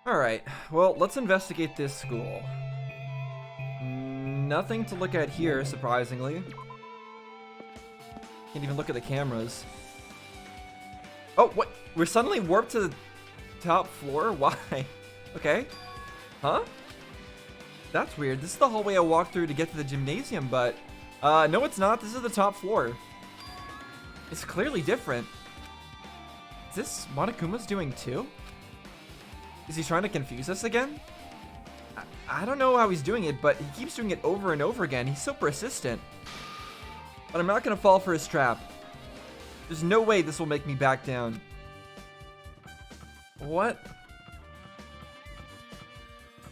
Alright, well, let's investigate this school. Nothing to look at here, surprisingly. Can't even look at the cameras. Oh, what? We're suddenly warped to the top floor? Why? Okay. Huh? That's weird. This is the hallway I walked through to get to the gymnasium, but... no it's not. This is the top floor. It's clearly different. Is this Monokuma's doing too? Is he trying to confuse us again? I don't know how he's doing it, but he keeps doing it over and over again. He's so persistent. But I'm not gonna fall for his trap. There's no way this will make me back down. What?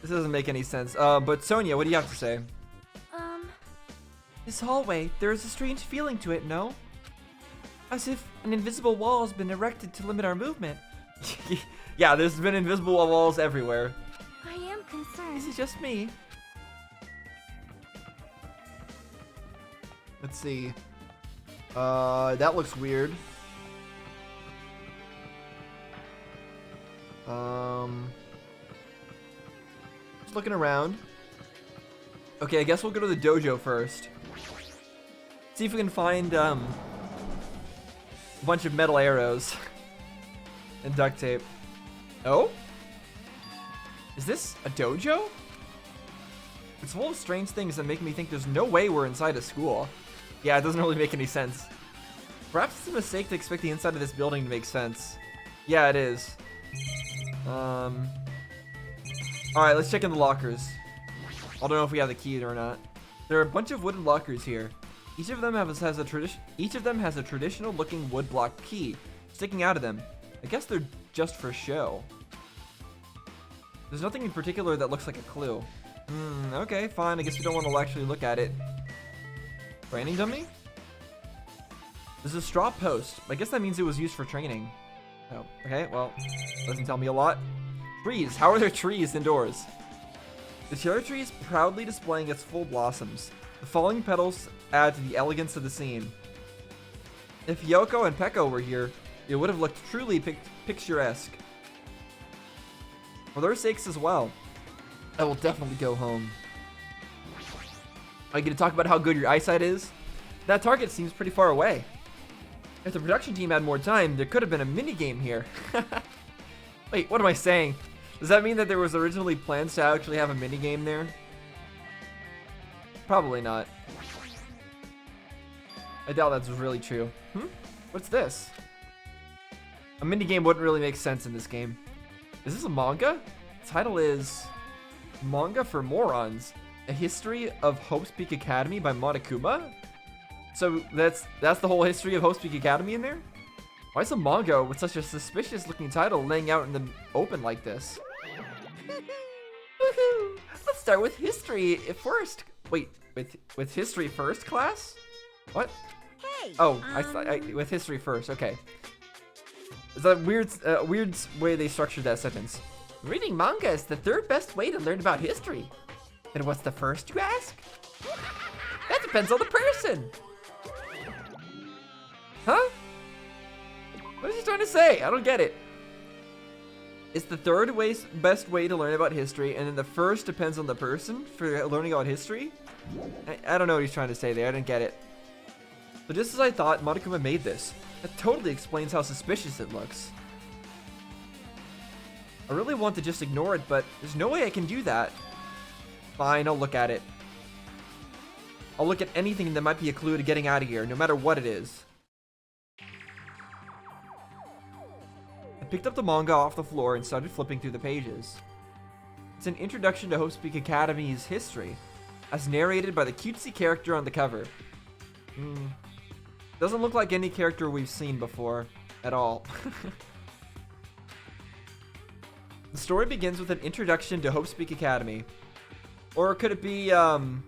This doesn't make any sense. But Sonia, what do you have to say? This hallway, there is a strange feeling to it, no? As if an invisible wall has been erected to limit our movement. Yeah, there's been invisible walls everywhere. I am concerned. Is it just me? Let's see. That looks weird. Just looking around. Okay, I guess we'll go to the dojo first. See if we can find, a bunch of metal arrows. And duct tape. Oh? Is this a dojo? It's full of strange things that make me think there's no way we're inside a school. Yeah, it doesn't really make any sense. Perhaps it's a mistake to expect the inside of this building to make sense. Yeah, it is. Alright, let's check in the lockers. I don't know if we have the key or not. There are a bunch of wooden lockers here. Each of them has a traditional looking wood block key sticking out of them. I guess they're just for show. There's nothing in particular that looks like a clue. Okay, fine. I guess we don't want to actually look at it. Training dummy? There's a straw post. I guess that means it was used for training. Oh, okay, well, doesn't tell me a lot. Trees. How are there trees indoors? The cherry tree is proudly displaying its full blossoms. The falling petals add to the elegance of the scene. If Yoko and Peko were here, it would have looked truly picturesque. For their sakes as well, I will definitely go home. Are you going to talk about how good your eyesight is? That target seems pretty far away. If the production team had more time, there could have been a mini game here. Wait, what am I saying? Does that mean that there was originally plans to actually have a mini game there? Probably not. I doubt that's really true. What's this? A mini game wouldn't really make sense in this game. Is this a manga? The title is Manga for Morons: A History of Hope's Peak Academy by Monokuma. So that's the whole history of Hope's Peak Academy in there? Why is a manga with such a suspicious looking title laying out in the open like this? Woohoo! Let's start with history first. Wait, with history first, class? What? Hey. Oh, I thought with history first. Okay. It's a weird way they structured that sentence. Reading manga is the third best way to learn about history. And what's the first, you ask? That depends on the person. Huh? What is he trying to say? I don't get it. It's the third best way to learn about history, and then the first depends on the person for learning about history? I don't know what he's trying to say there. I didn't get it. But just as I thought, Monokuma made this. That totally explains how suspicious it looks. I really want to just ignore it, but there's no way I can do that. Fine, I'll look at it. I'll look at anything that might be a clue to getting out of here, no matter what it is. I picked up the manga off the floor and started flipping through the pages. It's an introduction to Hope's Peak Academy's history, as narrated by the cutesy character on the cover. Doesn't look like any character we've seen before, at all. The story begins with an introduction to Hope's Peak Academy. Or could it be, the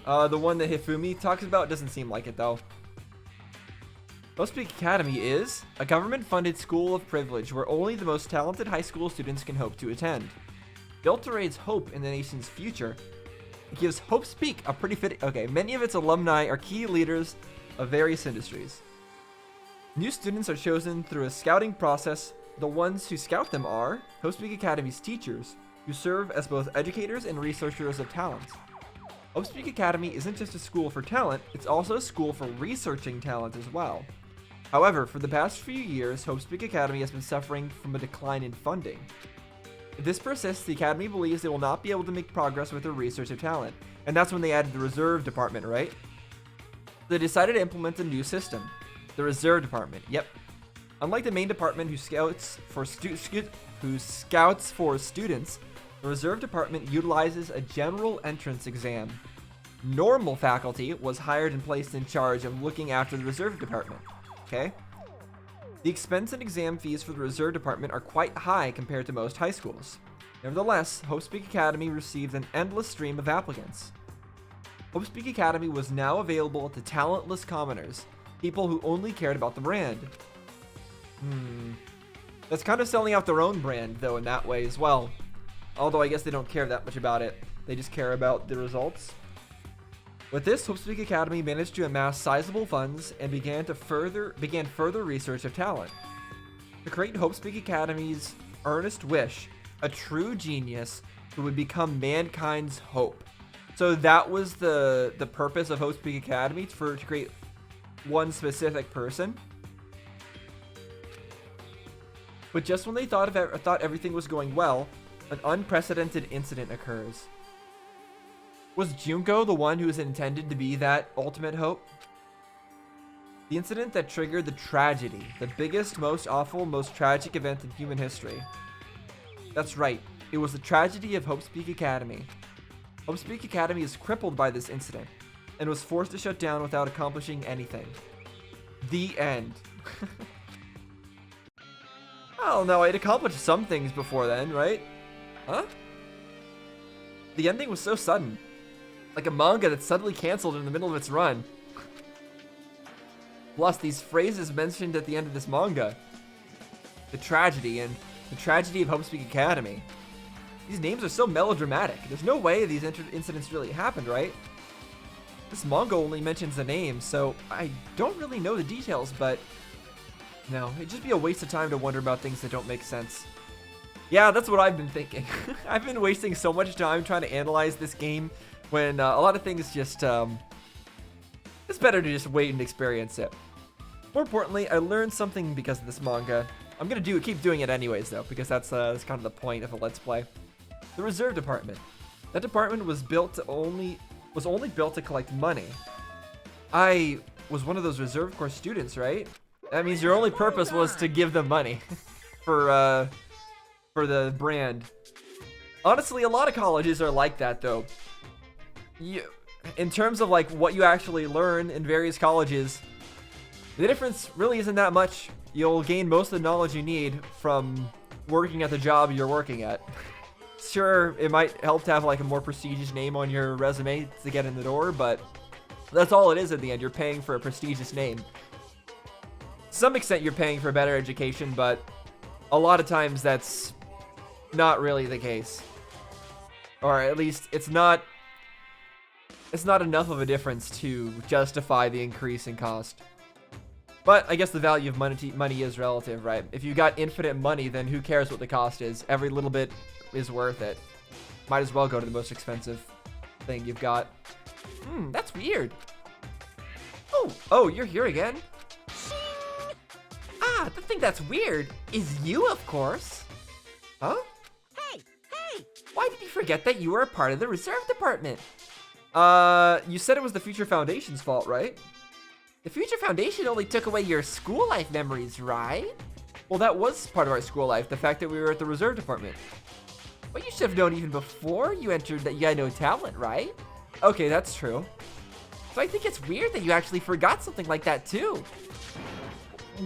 one that Hifumi talks about? Doesn't seem like it, though. Hope's Peak Academy is a government-funded school of privilege where only the most talented high school students can hope to attend. Built to raise hope in the nation's future, it gives Hope's Peak a pretty fit. Okay, many of its alumni are key leaders of various industries. New students are chosen through a scouting process The ones who scout them are Hope Speak Academy's teachers, who serve as both educators and researchers of talent. Hope Speak Academy isn't just a school for talent, it's also a school for researching talent as well. However, for the past few years, Hope Speak Academy has been suffering from a decline in funding. If this persists, the Academy believes they will not be able to make progress with their research of talent. And that's when they added the Reserve Department, right? They decided to implement a new system. The Reserve Department, yep. Unlike the main department who scouts for students, the Reserve Department utilizes a general entrance exam. Normal faculty was hired and placed in charge of looking after the Reserve Department, okay? The expense and exam fees for the Reserve Department are quite high compared to most high schools. Nevertheless, Hope Speak Academy received an endless stream of applicants. Hope Speak Academy was now available to talentless commoners, people who only cared about the brand. That's kind of selling out their own brand, though, in that way as well. Although I guess they don't care that much about it. They just care about the results. With this, Hope Speak Academy managed to amass sizable funds and began further research of talent. To create Hope Speak Academy's earnest wish, a true genius who would become mankind's hope. So that was the purpose of Hope Speak Academy, to create one specific person. But just when they thought everything was going well, an unprecedented incident occurs. Was Junko the one who was intended to be that ultimate hope? The incident that triggered the tragedy, the biggest, most awful, most tragic event in human history. That's right, it was the tragedy of Hope Speak Academy. Hope Speak Academy is crippled by this incident, and was forced to shut down without accomplishing anything. The end. Oh no, I'd accomplished some things before then, right? Huh? The ending was so sudden. Like a manga that's suddenly canceled in the middle of its run. Plus, these phrases mentioned at the end of this manga. The tragedy and the tragedy of Hope Speak Academy. These names are so melodramatic. There's no way these incidents really happened, right? This manga only mentions the names, so I don't really know the details, but no, it'd just be a waste of time to wonder about things that don't make sense. Yeah, that's what I've been thinking. I've been wasting so much time trying to analyze this game when a lot of things just, it's better to just wait and experience it. More importantly, I learned something because of this manga. I'm gonna keep doing it anyways though, because that's kind of the point of a Let's Play. The Reserve Department. That department was only built to collect money. I was one of those Reserve Corps students, right? That means your only purpose was to give them money for the brand. Honestly, a lot of colleges are like that though. In terms of like what you actually learn in various colleges, the difference really isn't that much. You'll gain most of the knowledge you need from working at the job you're working at. Sure, it might help to have like a more prestigious name on your resume to get in the door, but that's all it is at the end. You're paying for a prestigious name. To some extent, you're paying for a better education, but a lot of times that's not really the case. Or at least it's not enough of a difference to justify the increase in cost. But I guess the value of money is relative, right? If you got infinite money, then who cares what the cost is? Every little bit is worth it. Might as well go to the most expensive thing you've got. That's weird. Oh, you're here again? Ah, the thing that's weird is you, of course. Huh? Hey! Why did you forget that you were a part of the Reserve Department? You said it was the Future Foundation's fault, right? The Future Foundation only took away your school life memories, right? Well, that was part of our school life, the fact that we were at the Reserve Department. Well, you should have known even before you entered that you had no talent, right? Okay, that's true. So I think it's weird that you actually forgot something like that, too.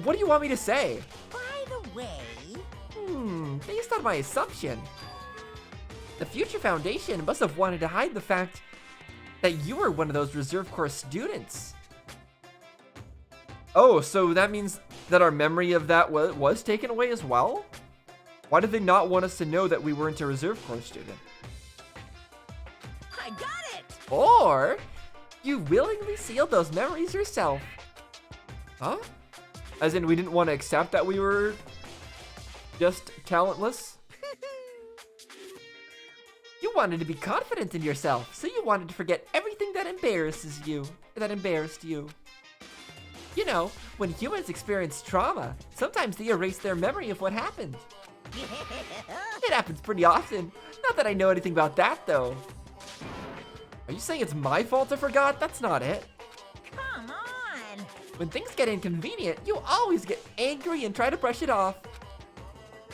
What do you want me to say? By the way... Based on my assumption, the Future Foundation must have wanted to hide the fact that you were one of those Reserve Corps students. Oh, so that means that our memory of that was taken away as well? Why did they not want us to know that we weren't a Reserve Corps student? I got it! Or you willingly sealed those memories yourself. Huh? As in, we didn't want to accept that we were Just talentless? You wanted to be confident in yourself, so you wanted to forget everything that embarrassed you. You know, when humans experience trauma, sometimes they erase their memory of what happened. It happens pretty often. Not that I know anything about that, though. Are you saying it's my fault I forgot? That's not it. Come on. When things get inconvenient, you always get angry and try to brush it off.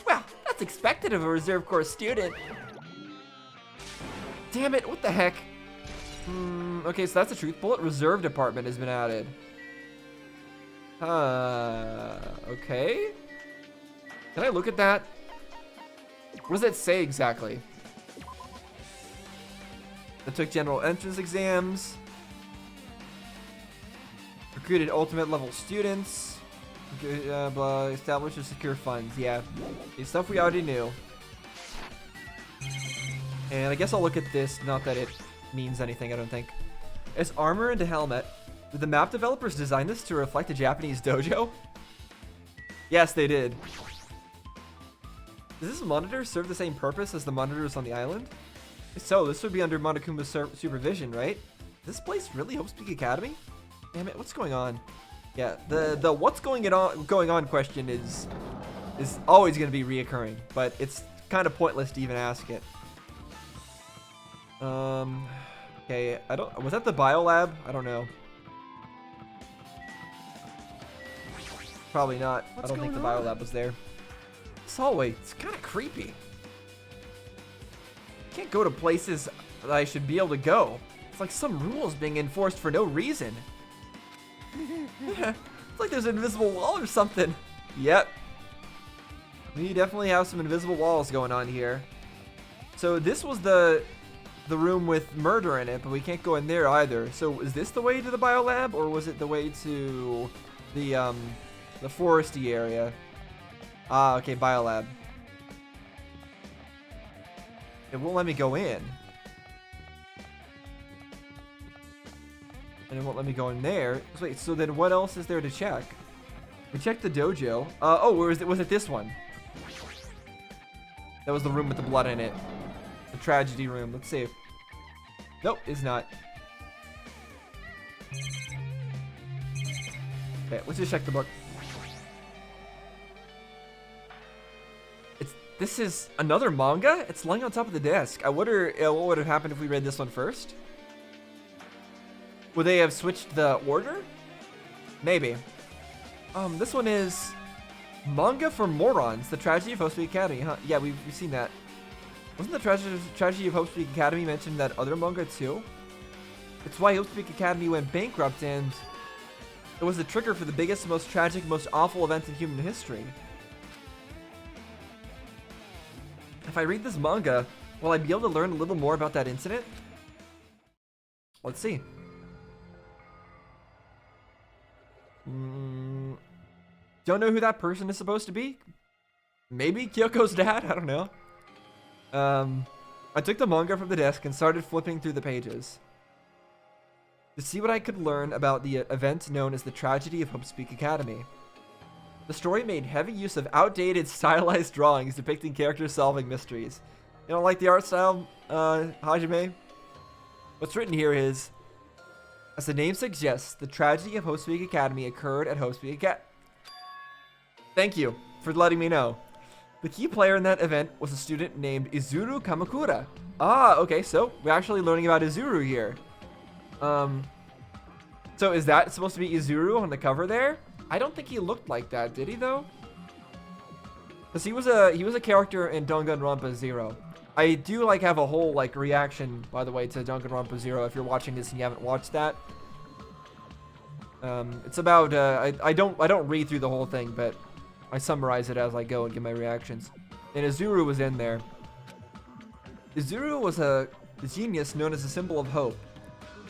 Well, that's expected of a reserve corps student. Damn it, what the heck? Okay, so that's a truth bullet. Reserve department has been added. Okay. Can I look at that? What does that say exactly? I took general entrance exams. Recruited ultimate level students. Blah, established or secure funds. Yeah, the stuff we already knew. And I guess I'll look at this, not that it means anything, I don't think. It's armor and a helmet. Did the map developers design this to reflect a Japanese dojo? Yes, they did. Does this monitor serve the same purpose as the monitors on the island? If so, this would be under Monokuma's supervision, right? Is this place really Hope's Peak Academy? Damn it, what's going on? Yeah, the what's going on question is always going to be reoccurring, but it's kind of pointless to even ask it. Okay, was that the biolab? I don't know. Probably not. I don't think the biolab was there. This hallway, it's kind of creepy. Can't go to places that I should be able to go. It's like some rules being enforced for no reason. It's like there's an invisible wall or something. Yep. We definitely have some invisible walls going on here. So this was the room with murder in it, but we can't go in there either. So is this the way to the biolab, or was it the way to the foresty area? Ah, okay, biolab. It won't let me go in. And it won't let me go in there. Wait, so then what else is there to check? We checked the dojo. Oh, was it this one? That was the room with the blood in it. The tragedy room. Let's see. Nope, it's not. Okay, let's just check the book. This is another manga? It's lying on top of the desk. I wonder what would have happened if we read this one first. Would they have switched the order? Maybe. This one is Manga for Morons, The Tragedy of Hope's Peak Academy, huh? Yeah, we've seen that. Wasn't the Tragedy of Hope's Peak Academy mentioned in that other manga too? It's why Hope's Peak Academy went bankrupt, and it was the trigger for the biggest, most tragic, most awful event in human history. If I read this manga, will I be able to learn a little more about that incident? Let's see. Don't know who that person is supposed to be? Maybe Kyoko's dad? I don't know. I took the manga from the desk and started flipping through the pages to see what I could learn about the event known as the Tragedy of Hope's Peak Academy. The story made heavy use of outdated, stylized drawings depicting characters solving mysteries. You don't like the art style, Hajime? What's written here is, as the name suggests, the tragedy of Hope's Peak Academy occurred at Hope's Peak Academy. Thank you for letting me know. The key player in that event was a student named Izuru Kamakura. Ah, okay, so we're actually learning about Izuru here. So is that supposed to be Izuru on the cover there? I don't think he looked like that, did he though? Because he was a character in Danganronpa 0. I do have a whole reaction, by the way, to Danganronpa 0 if you're watching this and you haven't watched that. It's about I don't read through the whole thing, but I summarize it as I go and give my reactions. And Izuru was in there. Izuru was a genius known as a symbol of hope.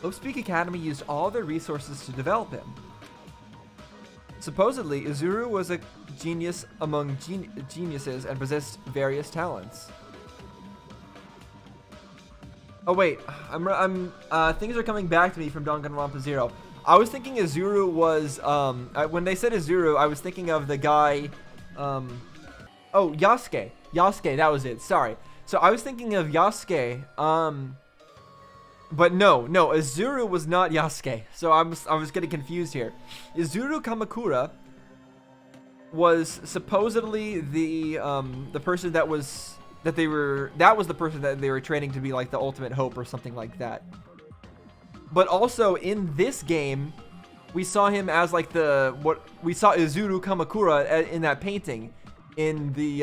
Hope's Peak Academy used all their resources to develop him. Supposedly, Izuru was a genius among geniuses and possessed various talents. Oh wait, things are coming back to me from Danganronpa 0. I was thinking Izuru was, when they said Izuru, I was thinking of the guy, Oh, Yasuke. Yasuke, that was it. Sorry. So I was thinking of Yasuke. But no, Izuru was not Yasuke. So I was getting confused here. Izuru Kamakura was supposedly the person that was the person that they were training to be like the ultimate hope or something like that. But also in this game, we saw him as like we saw Izuru Kamakura in that painting in the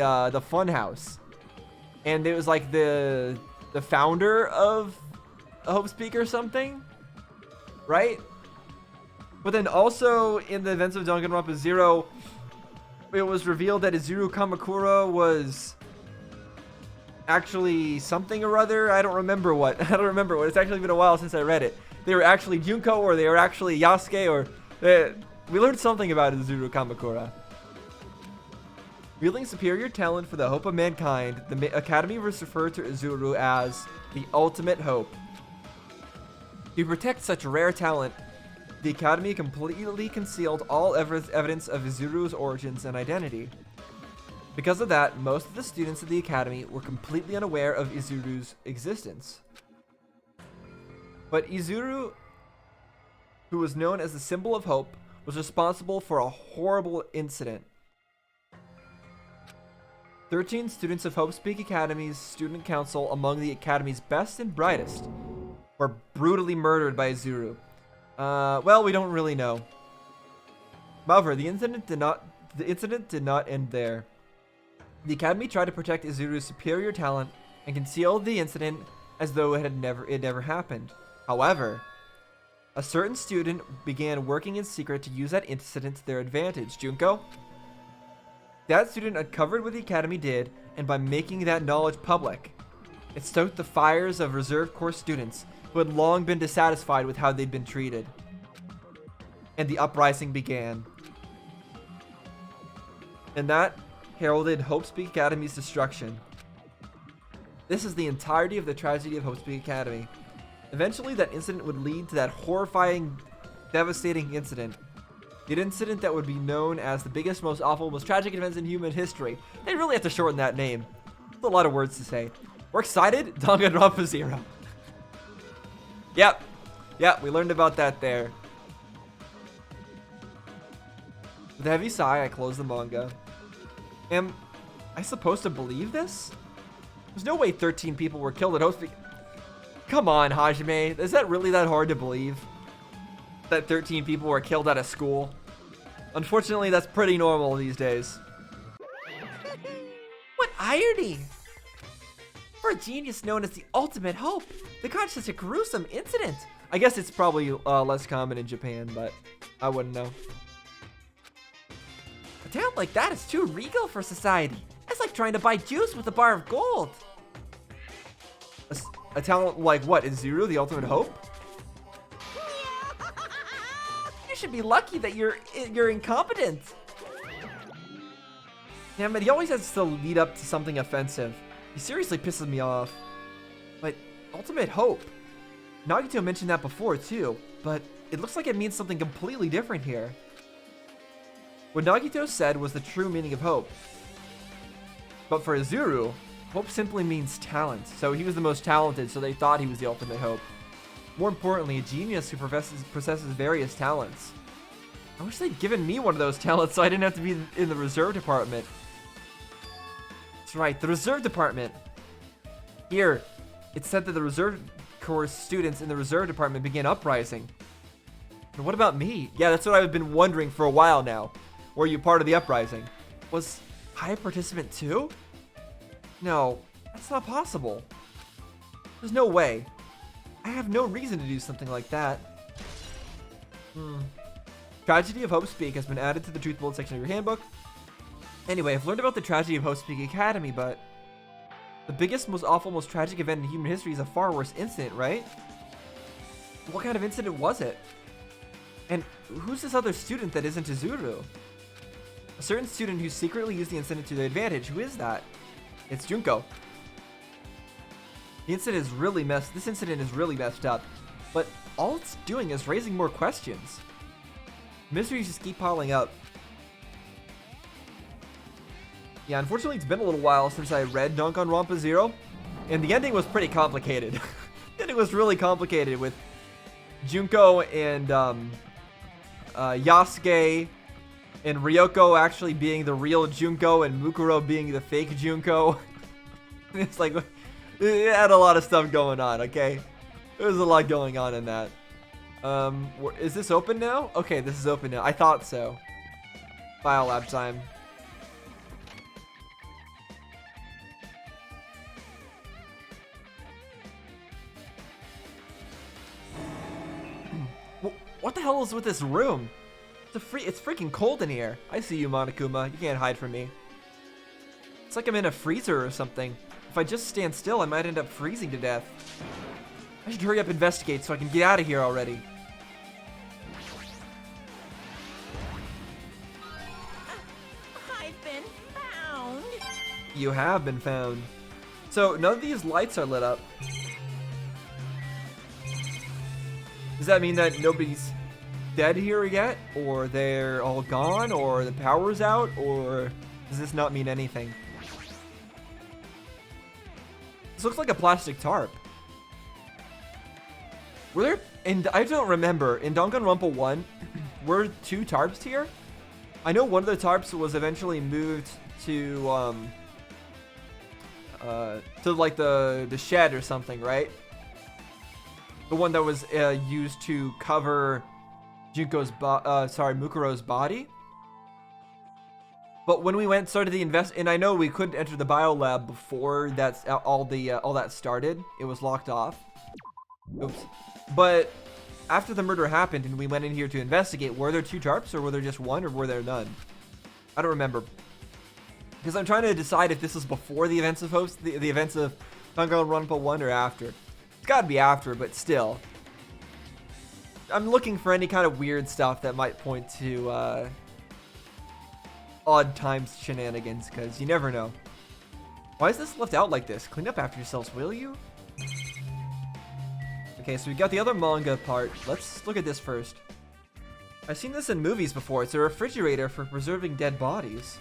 funhouse, and it was like the founder of Hope Speak or something, right? But then also in the events of Danganronpa 0, it was revealed that Izuru Kamakura was actually something or other. I don't remember what. It's actually been a while since I read it. They were actually Junko, or they were actually Yasuke, or we learned something about Izuru Kamakura. Wielding superior talent for the hope of mankind, the Academy was referred to Izuru as the ultimate hope. To protect such rare talent, the Academy completely concealed all evidence of Izuru's origins and identity. Because of that, most of the students of the Academy were completely unaware of Izuru's existence. But Izuru, who was known as the symbol of hope, was responsible for a horrible incident. 13 students of Hope Speak Academy's student council, among the Academy's best and brightest, were brutally murdered by Izuru. Well, we don't really know. However, the incident did not end there. The Academy tried to protect Izuru's superior talent and concealed the incident as though it never happened. However, a certain student began working in secret to use that incident to their advantage. Junko? That student uncovered what the Academy did, and by making that knowledge public, it stoked the fires of reserve corps students who had long been dissatisfied with how they'd been treated. And the uprising began. And that heralded Hope Speak Academy's destruction. This is the entirety of the tragedy of Hope Speak Academy. Eventually, that incident would lead to that horrifying, devastating incident. The incident that would be known as the biggest, most awful, most tragic events in human history. They really have to shorten that name. It's a lot of words to say. We're excited? Danganronpa 0. Yep, we learned about that there. With a heavy sigh, I closed the manga. Am I supposed to believe this? There's no way 13 people were killed at Hope Speak. Come on, Hajime. Is that really that hard to believe? That 13 people were killed at a school? Unfortunately, that's pretty normal these days. What irony! For a genius known as the ultimate hope, they caused such a gruesome incident. I guess it's probably less common in Japan, but I wouldn't know. A talent like that is too regal for society. It's like trying to buy juice with a bar of gold. A talent like what? Is Zero the ultimate hope? You should be lucky that you're incompetent. Damn it, he always has to lead up to something offensive. He seriously pisses me off. But ultimate hope. Nagito mentioned that before too, but it looks like it means something completely different here. What Nagito said was the true meaning of hope. But for Izuru, hope simply means talent. So he was the most talented, so they thought he was the ultimate hope. More importantly, a genius who possesses various talents. I wish they'd given me one of those talents so I didn't have to be in the reserve department. That's right, the reserve department. Here, it said that the reserve corps students in the reserve department began uprising. But what about me? Yeah, that's what I've been wondering for a while now. Were you part of the uprising? Was I a participant too? No, that's not possible. There's no way. I have no reason to do something like that. Tragedy of Hope Speak has been added to the Truth Bullet section of your handbook. Anyway, I've learned about the tragedy of Hope Speak Academy, but the biggest, most awful, most tragic event in human history is a far worse incident, right? What kind of incident was it? And who's this other student that isn't Izuru? A certain student who secretly used the incident to their advantage. Who is that? It's Junko. This incident is really messed up, but all it's doing is raising more questions. Mysteries just keep piling up. Yeah, unfortunately, it's been a little while since I read Danganronpa 0, and the ending was pretty complicated. The ending was really complicated with Junko and Yasuke and Ryoko actually being the real Junko and Mukuro being the fake Junko. It's like, it had a lot of stuff going on, okay? There's a lot going on in that. Is this open now? Okay, this is open now. I thought so. Biolab time. What the hell is with this room? It's freaking cold in here. I see you, Monokuma. You can't hide from me. It's like I'm in a freezer or something. If I just stand still, I might end up freezing to death. I should hurry up and investigate so I can get out of here already. I've been found. You have been found. So none of these lights are lit up. Does that mean that nobody's dead here yet? Or they're all gone? Or the power's out? Or does this not mean anything? This looks like a plastic tarp. Were there, and I don't remember, in Danganronpa 1, were 2 tarps here? I know one of the tarps was eventually moved to like the shed or something, right? The one that was used to cover Mukuro's body. But when we started the and I know we couldn't enter the biolab before that's all that started. It was locked off. Oops. But after the murder happened and we went in here to investigate, were there 2 tarps or were there just 1 or were there none? I don't remember. Because I'm trying to decide if this was before the events of the events of Danganronpa 1 or after. It's got to be after, but still. I'm looking for any kind of weird stuff that might point to odd times shenanigans, because you never know. Why is this left out like this? Clean up after yourselves, will you? Okay, so we got the other manga part. Let's look at this first. I've seen this in movies before. It's a refrigerator for preserving dead bodies.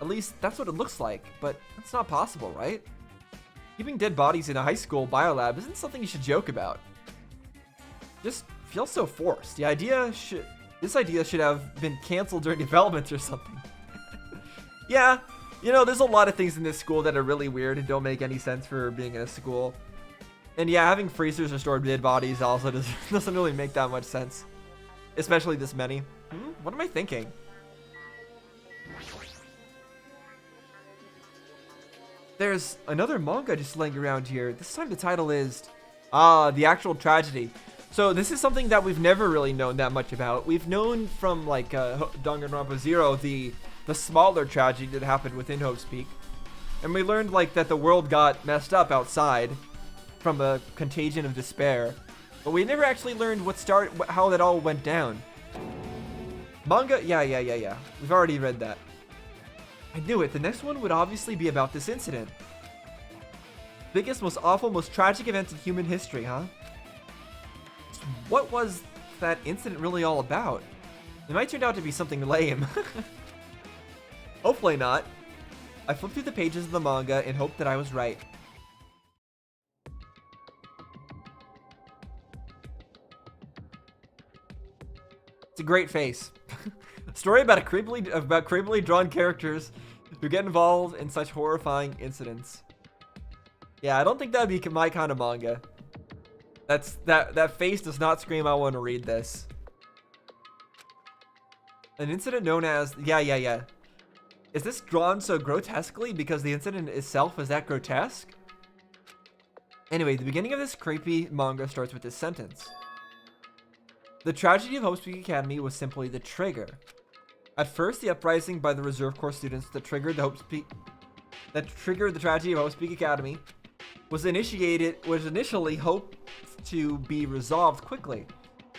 At least that's what it looks like, but that's not possible, right? Keeping dead bodies in a high school biolab isn't something you should joke about. Just feels so forced. This idea should have been canceled during development or something. Yeah, you know, there's a lot of things in this school that are really weird and don't make any sense for being in a school. And yeah, having freezers to store dead bodies also doesn't really make that much sense. Especially this many. What am I thinking? There's another manga just laying around here. This time the title is The Actual Tragedy. So this is something that we've never really known that much about. We've known from like Danganronpa 0 the smaller tragedy that happened within Hope's Peak. And we learned like that the world got messed up outside from a contagion of despair. But we never actually learned how that all went down. Manga? Yeah. We've already read that. I knew it. The next one would obviously be about this incident. Biggest, most awful, most tragic event in human history, huh? What was that incident really all about? It might turn out to be something lame. Hopefully not. I flipped through the pages of the manga and hoped that I was right. It's a great face. A story about creepily drawn characters who get involved in such horrifying incidents. Yeah, I don't think that'd be my kind of manga. That face does not scream I want to read this. An incident known as yeah. Is this drawn so grotesquely because the incident itself is that grotesque? Anyway, the beginning of this creepy manga starts with this sentence. The tragedy of Hope's Peak Academy was simply the trigger. At first, the uprising by the Reserve Corps students that triggered the tragedy of Hope's Peak Academy was initially hoped to be resolved quickly,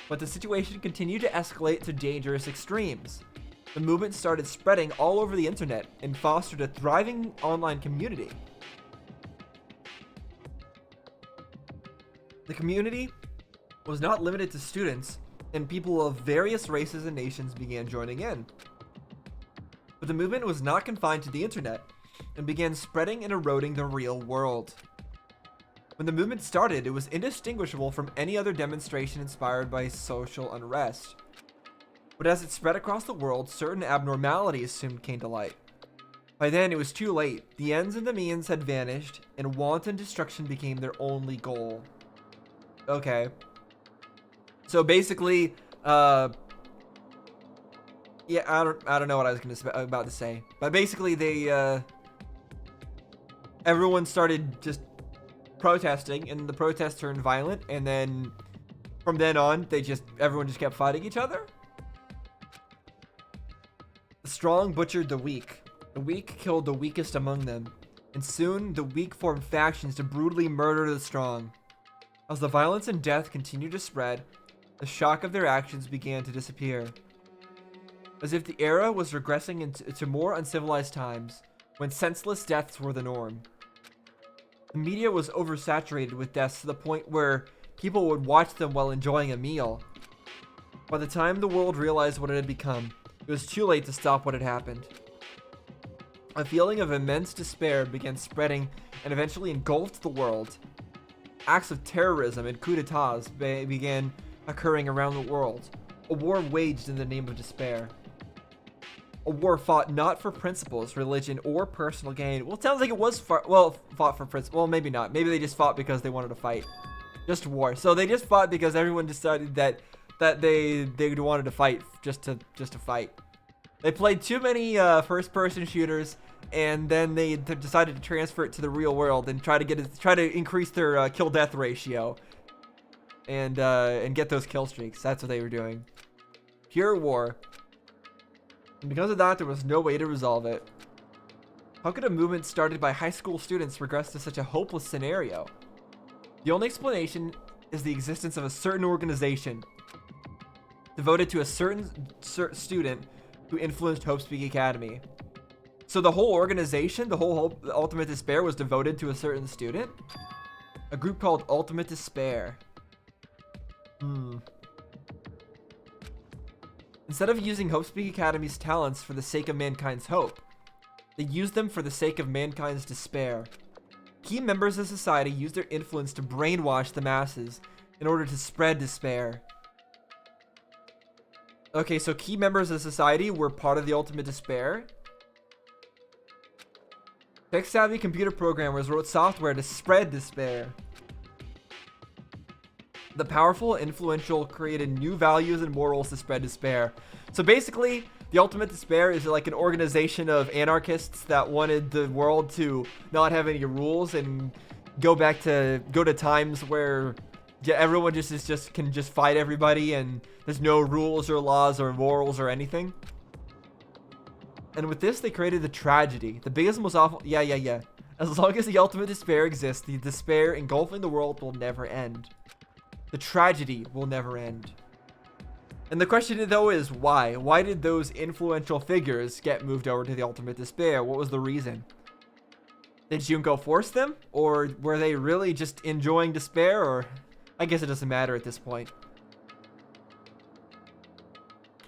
but the situation continued to escalate to dangerous extremes. The movement started spreading all over the internet and fostered a thriving online community. The community was not limited to students, and people of various races and nations began joining in. But the movement was not confined to the internet. and began spreading and eroding the real world. When the movement started, it was indistinguishable from any other demonstration inspired by social unrest. But as it spread across the world, certain abnormalities soon came to light. By then, it was too late. The ends and the means had vanished, and wanton destruction became their only goal. Okay. So basically, yeah, I don't know what I was about to say, but basically everyone started just protesting, and the protests turned violent, and then from then on, everyone just kept fighting each other. The strong butchered the weak. The weak killed the weakest among them, and soon the weak formed factions to brutally murder the strong. As the violence and death continued to spread, the shock of their actions began to disappear. As if the era was regressing into more uncivilized times, when senseless deaths were the norm. The media was oversaturated with deaths to the point where people would watch them while enjoying a meal. By the time the world realized what it had become, it was too late to stop what had happened. A feeling of immense despair began spreading and eventually engulfed the world. Acts of terrorism and coups d'etats began occurring around the world. A war waged in the name of despair. A war fought not for principles, religion, or personal gain. Well, it sounds like it was fought for principles. Well, maybe not. Maybe they just fought because they wanted to fight. Just war. So they just fought because everyone decided that they wanted to fight just to fight. They played too many first-person shooters, and then they decided to transfer it to the real world and try to increase their kill-death ratio, and get those kill streaks. That's what they were doing. Pure war. And because of that, there was no way to resolve it. How could a movement started by high school students progress to such a hopeless scenario? The only explanation is the existence of a certain organization devoted to a certain student who influenced Hope's Peak Academy. So the whole organization, the whole Ultimate Despair, was devoted to a certain student? A group called Ultimate Despair. Instead of using Hope's Peak Academy's talents for the sake of mankind's hope, they used them for the sake of mankind's despair. Key members of society used their influence to brainwash the masses in order to spread despair. Okay, so key members of society were part of the Ultimate Despair. Tech-savvy computer programmers wrote software to spread despair. The powerful, influential created new values and morals to spread despair. So basically, the Ultimate Despair is like an organization of anarchists that wanted the world to not have any rules and go to times where everyone can just fight everybody and there's no rules or laws or morals or anything. And with this, they created the tragedy, the biggest, most awful. Yeah. As long as the Ultimate Despair exists, the despair engulfing the world will never end. The tragedy will never end. And the question though is why? Why did those influential figures get moved over to the Ultimate Despair? What was the reason? Did Junko force them? Or were they really just enjoying despair? Or I guess it doesn't matter at this point.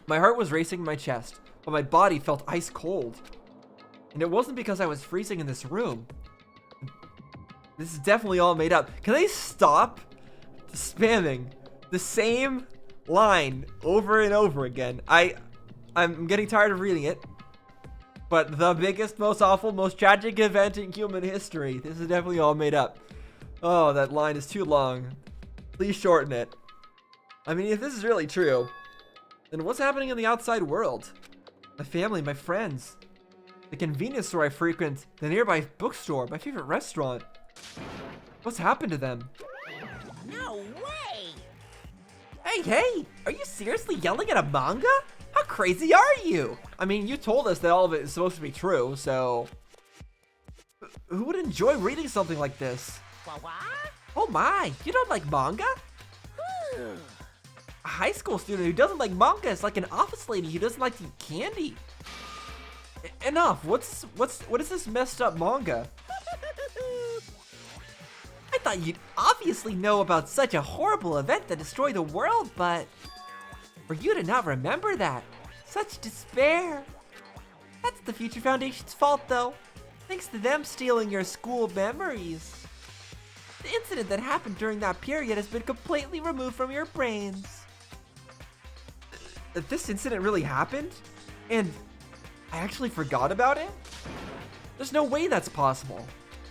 My heart was racing in my chest, but my body felt ice cold. And it wasn't because I was freezing in this room. This is definitely all made up. Can they stop spamming the same line over and over again? I'm getting tired of reading it. But the biggest, most awful, most tragic event in human history. This is definitely all made up. Oh, that line is too long. Please shorten it. I mean, if this is really true, then what's happening in the outside world? My family, my friends, the convenience store I frequent, the nearby bookstore, my favorite restaurant. What's happened to them? No way! Hey, are you seriously yelling at a manga? How crazy are you? I mean, you told us that all of it is supposed to be true, so who would enjoy reading something like this? What? Oh my, you don't like manga? A high school student who doesn't like manga is like an office lady who doesn't like to eat candy. Enough. What is this messed up manga? I thought you'd obviously know about such a horrible event that destroyed the world, but for you to not remember that, such despair. That's the Future Foundation's fault, though. Thanks to them stealing your school memories. The incident that happened during that period has been completely removed from your brains. That this incident really happened? And I actually forgot about it? There's no way that's possible.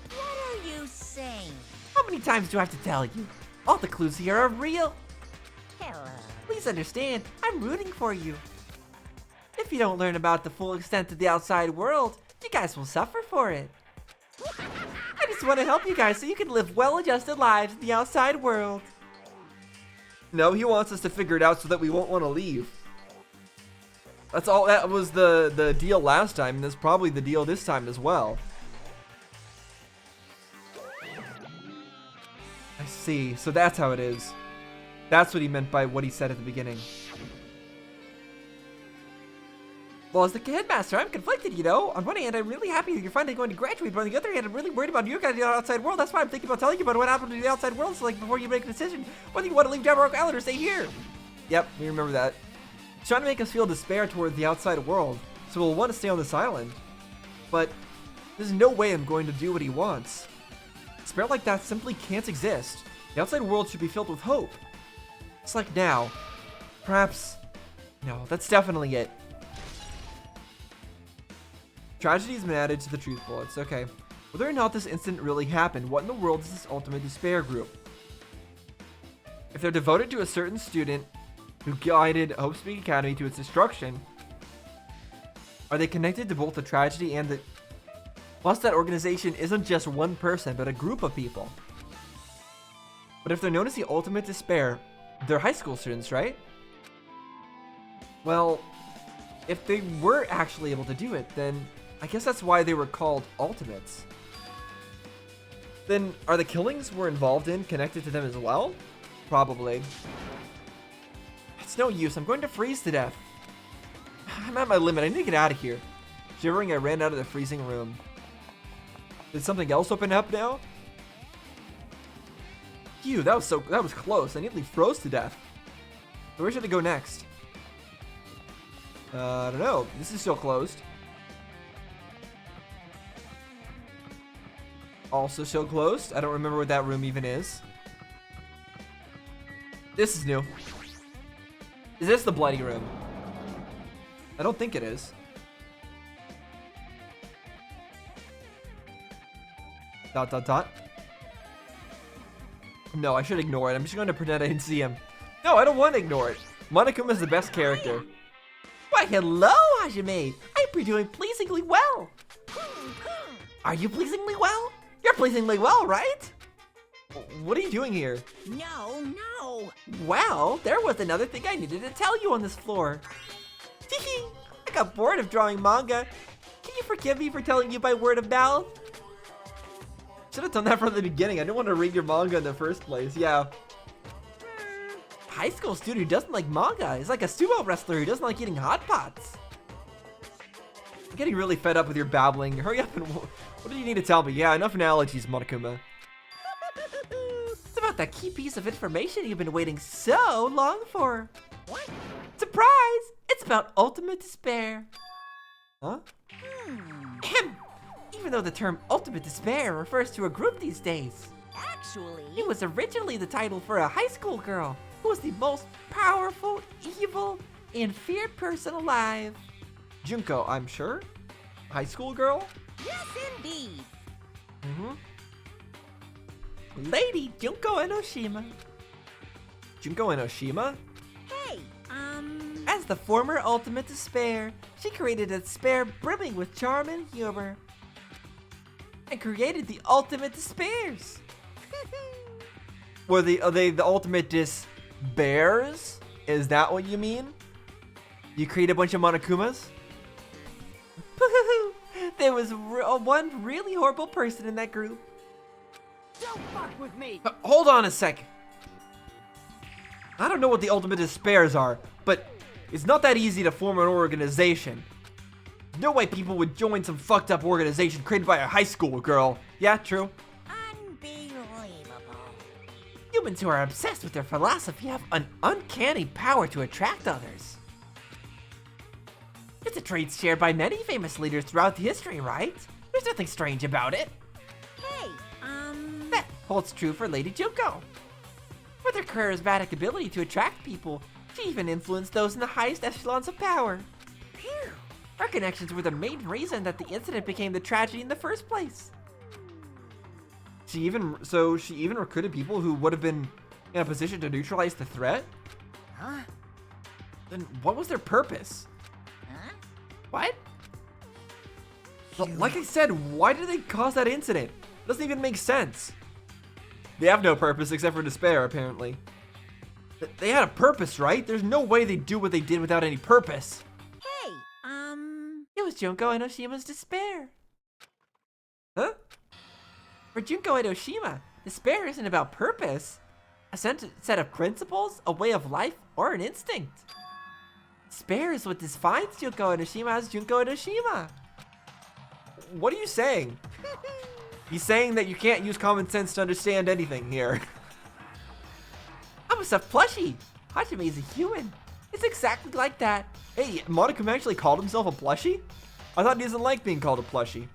What are you saying? How many times do I have to tell you? All the clues here are real. Hello. Please understand, I'm rooting for you. If you don't learn about the full extent of the outside world, you guys will suffer for it. I just want to help you guys so you can live well-adjusted lives in the outside world. No, he wants us to figure it out so that we won't want to leave. That's all. That was the deal last time, and that's probably the deal this time as well. I see. So that's how it is. That's what he meant by what he said at the beginning. Well, as the headmaster, I'm conflicted, you know. On one hand, I'm really happy that you're finally going to graduate, but on the other hand, I'm really worried about you guys in the outside world. That's why I'm thinking about telling you about what happened in the outside world, so like before you make a decision, whether you want to leave Jabberwock Island or stay here. Yep, we remember that. He's trying to make us feel despair toward the outside world, so we'll want to stay on this island. But there's no way I'm going to do what he wants. Despair like that simply can't exist. The outside world should be filled with hope. It's like now. Perhaps... No, that's definitely it. Tragedy has been added to the truth bullets. Okay. Whether or not this incident really happened, what in the world is this ultimate despair group? If they're devoted to a certain student who guided Hope Speak Academy to its destruction, are they connected to both the tragedy and the... Plus, that organization isn't just one person, but a group of people. But if they're known as the ultimate despair, they're high school students, right? Well, if they were actually able to do it, then I guess that's why they were called ultimates. Then, are the killings we're involved in connected to them as well? Probably. It's no use, I'm going to freeze to death. I'm at my limit, I need to get out of here. Shivering, I ran out of the freezing room. Did something else open up now? Phew, that was close. I nearly froze to death. So where should I go next? I don't know. This is still closed. Also still closed. I don't remember what that room even is. This is new. Is this the bloody room? I don't think it is. Dot dot dot. No, I should ignore it. I'm just going to pretend I didn't see him. No, I don't want to ignore it. Monokuma is the best character. Why, hello, Hajime. I'm doing pleasingly well. Are you pleasingly well? You're pleasingly well, right? What are you doing here? No, no. Well, there was another thing I needed to tell you on this floor. Teehee, I got bored of drawing manga. Can you forgive me for telling you by word of mouth? Should have done that from the beginning. I didn't want to read your manga in the first place. Yeah. High school student who doesn't like manga is like a sumo wrestler who doesn't like eating hot pots. I'm getting really fed up with your babbling. Hurry up and... What do you need to tell me? Yeah, enough analogies, Monokuma. It's about that key piece of information you've been waiting so long for. What? Surprise! It's about ultimate despair. Huh? Ahem. Even though the term ultimate despair refers to a group these days, Actually, it was originally the title for a high school girl who was the most powerful, evil, and feared person alive. Junko, I'm sure? High school girl? yes, indeed. Lady Junko Enoshima. Junko Enoshima? Hey, As the former ultimate despair, she created a despair brimming with charm and humor. And created the ultimate despairs. Are they the ultimate bears? Is that what you mean? You create a bunch of Monokumas? There was one really horrible person in that group. don't fuck with me. Hold on a second. I don't know what the ultimate despairs are, but it's not that easy to form an organization. No way people would join some fucked up organization created by a high school girl. Yeah, true. Unbelievable. Humans who are obsessed with their philosophy have an uncanny power to attract others. It's a trait shared by many famous leaders throughout history, right? There's nothing strange about it. Hey, That holds true for Lady Junko. With her charismatic ability to attract people, she even influenced those in the highest echelons of power. phew. Her connections were the main reason that the incident became the tragedy in the first place. She even recruited people who would have been in a position to neutralize the threat? Huh? Then what was their purpose? Huh? What? Like I said, why did they cause that incident? It doesn't even make sense. They have no purpose except for despair, apparently. They had a purpose, right? There's no way they'd do what they did without any purpose. Hey, It was Junko Enoshima's despair. Huh? For Junko Enoshima, despair isn't about purpose, a set of principles, a way of life, or an instinct. Despair is what defines Junko Enoshima as Junko Enoshima. What are you saying? He's saying that you can't use common sense to understand anything here. I'm a stuffed plushie. Hajime is a human. It's exactly like that. Hey, Monokuma actually called himself a plushie? I thought he doesn't like being called a plushie.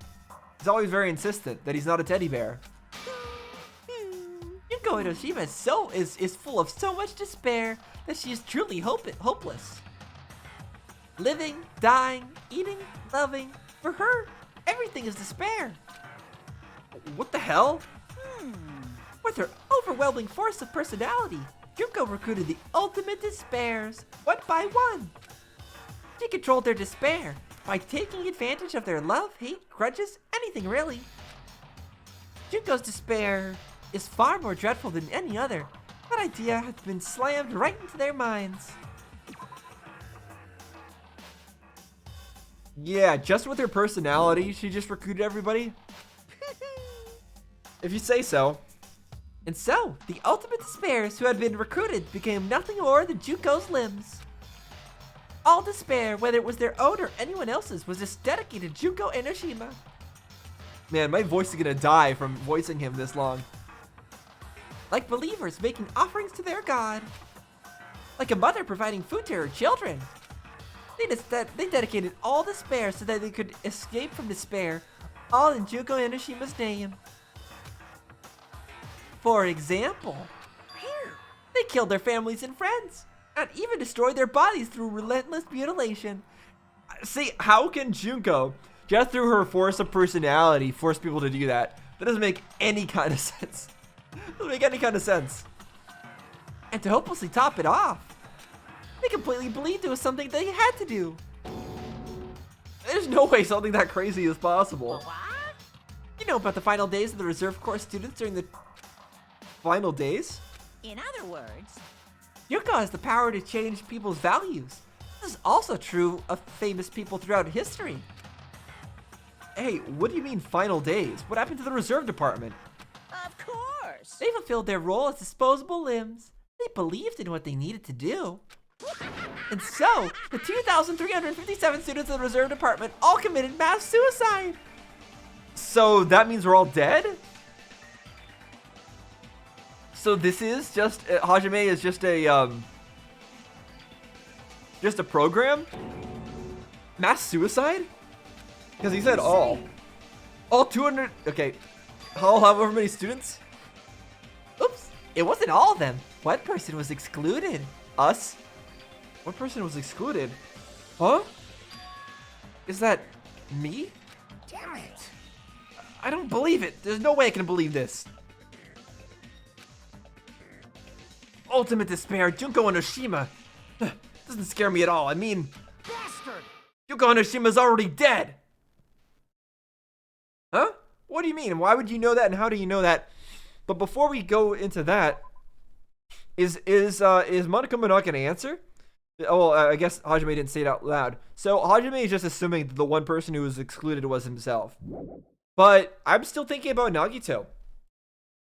He's always very insistent that he's not a teddy bear. Junko Enoshima is full of so much despair that she is truly hopeless. Living, dying, eating, loving, for her, everything is despair. What the hell? With her overwhelming force of personality, Junko recruited the ultimate despairs, one by one. She controlled their despair by taking advantage of their love, hate, grudges, anything really. Junko's despair is far more dreadful than any other. That idea has been slammed right into their minds. Yeah, just with her personality, she just recruited everybody? If you say so. And so, the ultimate despairs who had been recruited became nothing more than Junko's limbs. All despair, whether it was their own or anyone else's, was just dedicated to Junko Enoshima. Man, my voice is gonna die from voicing him this long. Like believers making offerings to their god. Like a mother providing food to her children. They dedicated all despair so that they could escape from despair, all in Junko Enoshima's name. For example, they killed their families and friends, and even destroyed their bodies through relentless mutilation. See, how can Junko, just through her force of personality, force people to do that? That doesn't make any kind of sense. Doesn't make any kind of sense. And to hopelessly top it off, they completely believed it was something they had to do. There's no way something that crazy is possible. What? You know about the final days of the reserve corps students during the Final days? In other words, Junko has the power to change people's values. This is also true of famous people throughout history. Hey, what do you mean final days? What happened to the reserve department? of course. They fulfilled their role as disposable limbs. They believed in what they needed to do. And so, the 2,357 students of the reserve department all committed mass suicide. So that means we're all dead? So this is just, Hajime is just a program? Mass suicide? Because he said all. All 200, okay. However many students? Oops, it wasn't all of them. One person was excluded. Us? One person was excluded. Huh? Is that me? Damn it. I don't believe it. There's no way I can believe this. Ultimate despair, Junko Enoshima. Doesn't scare me at all. I mean, Bastard. Junko Enoshima's already dead. Huh? What do you mean? Why would you know that and how do you know that? But before we go into that, is Monokuma not gonna answer? Oh, well, I guess Hajime didn't say it out loud. So Hajime is just assuming that the one person who was excluded was himself. But I'm still thinking about Nagito.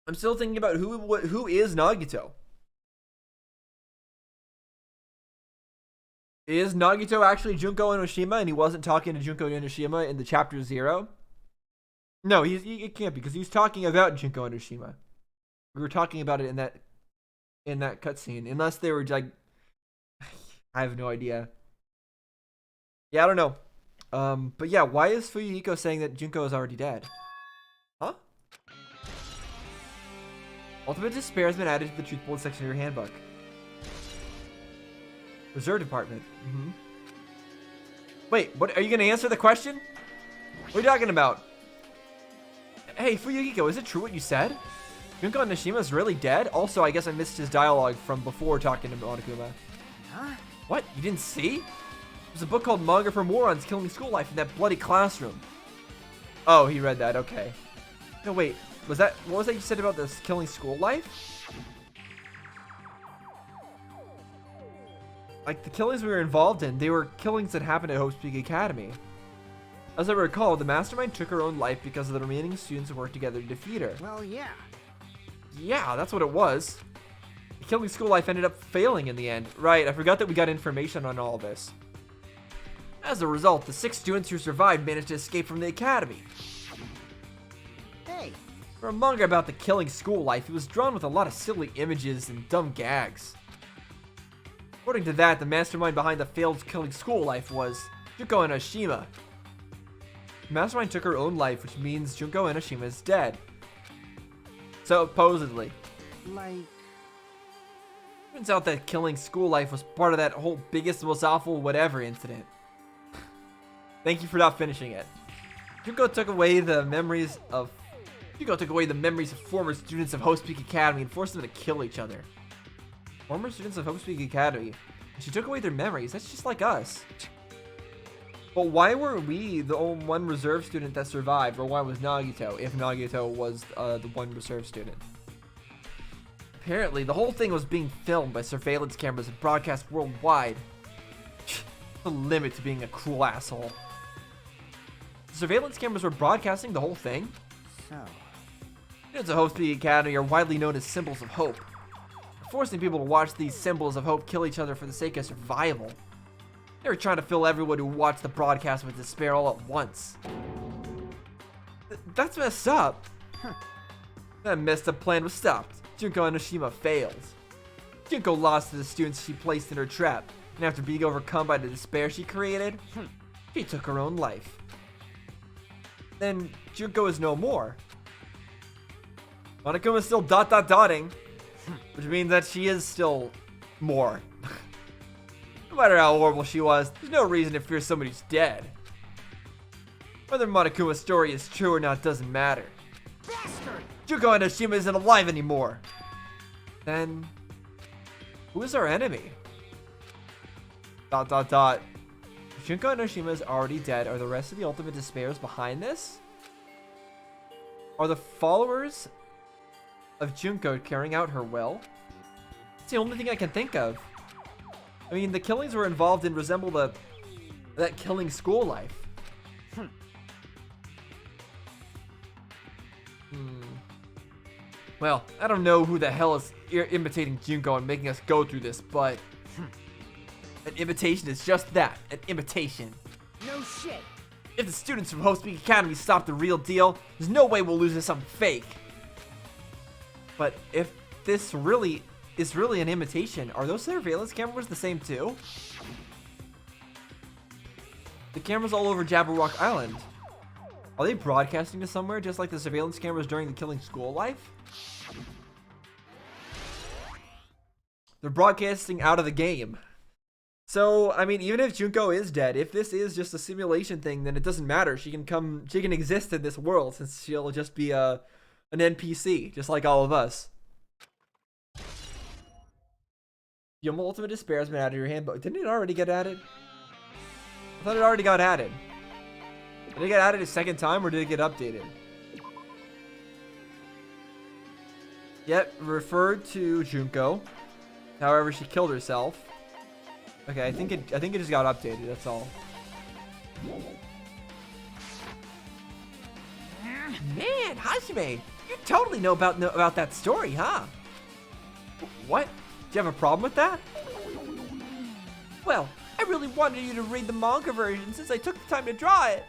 I'm still thinking about who is Nagito. Is Nagito actually Junko Enoshima and he wasn't talking to Junko Enoshima in the chapter 0? No, he can't be because he's talking about Junko Enoshima. We were talking about it in that cutscene. Unless they were like, I have no idea. Yeah, I don't know. But yeah, why is Fuyuhiko saying that Junko is already dead? Huh? Ultimate despair has been added to the truth bullet section of your handbook. Reserve department. Wait, what? Are you gonna answer the question? What are you talking about? Hey, Fuyuhiko, is it true what you said? Junko Nishima is really dead? Also, I guess I missed his dialogue from before talking to Monokuma. Huh? What? You didn't see? There's a book called Manga for Morons Killing School Life in that bloody classroom. Oh, he read that. Okay. No, wait. What was that you said about this killing school life? Like, the killings we were involved in, they were killings that happened at Hope's Peak Academy. As I recall, the mastermind took her own life because of the remaining students who worked together to defeat her. Well, yeah. Yeah, that's what it was. The killing school life ended up failing in the end. Right, I forgot that we got information on all this. As a result, the 6 students who survived managed to escape from the academy. Hey. For a manga about the killing school life, it was drawn with a lot of silly images and dumb gags. According to that, the mastermind behind the failed killing school life was Junko Enoshima. The mastermind took her own life, which means Junko Enoshima is dead. Supposedly. Like... Turns out that killing school life was part of that whole biggest, most awful whatever incident. Thank you for not finishing it. Junko took away the memories of former students of Hope's Peak Academy and forced them to kill each other. Former students of Hope's Peak Academy. She took away their memories. That's just like us. But why were we the only one reserve student that survived, or why was Nagito, if Nagito was the one reserve student? Apparently, the whole thing was being filmed by surveillance cameras and broadcast worldwide. The limit to being a cruel asshole. The surveillance cameras were broadcasting the whole thing? So... Students of Hope's Peak Academy are widely known as symbols of hope. Forcing people to watch these symbols of hope kill each other for the sake of survival. They were trying to fill everyone who watched the broadcast with despair all at once. That's messed up. That messed up plan was stopped. Junko Enoshima failed. Junko lost to the students she placed in her trap, and after being overcome by the despair she created, she took her own life. Then Junko is no more. Monokuma is still dotting, which means that she is still more. No matter how horrible she was, there's no reason to fear somebody who's dead. Whether Monokuma's story is true or not doesn't matter. Bastard! Junko Enoshima isn't alive anymore. Then, who is our enemy? If Junko Enoshima is already dead, are the rest of the Ultimate Despairs behind this? Are the followers of Junko carrying out her will? It's the only thing I can think of. I mean, the killings were involved in resemble that killing school life. Well, I don't know who the hell is imitating Junko and making us go through this, but an imitation is just that, an imitation. No shit. If the students from Hope's Peak Academy stop the real deal, there's no way we'll lose to some fake. But if this really is an imitation, are those surveillance cameras the same too? The cameras all over Jabberwock Island. Are they broadcasting to somewhere just like the surveillance cameras during the killing school life? They're broadcasting out of the game. So, I mean, even if Junko is dead, if this is just a simulation thing, then it doesn't matter. She can exist in this world since she'll just be an NPC, just like all of us. Your Ultimate Despair has been added to your handbook. Didn't it already get added? I thought it already got added. Did it get added a second time, or did it get updated? Yep, referred to Junko. However, she killed herself. Okay, I think it just got updated. That's all. Man, Hajime, you totally know about that story, huh? What? Do you have a problem with that? Well, I really wanted you to read the manga version since I took the time to draw it.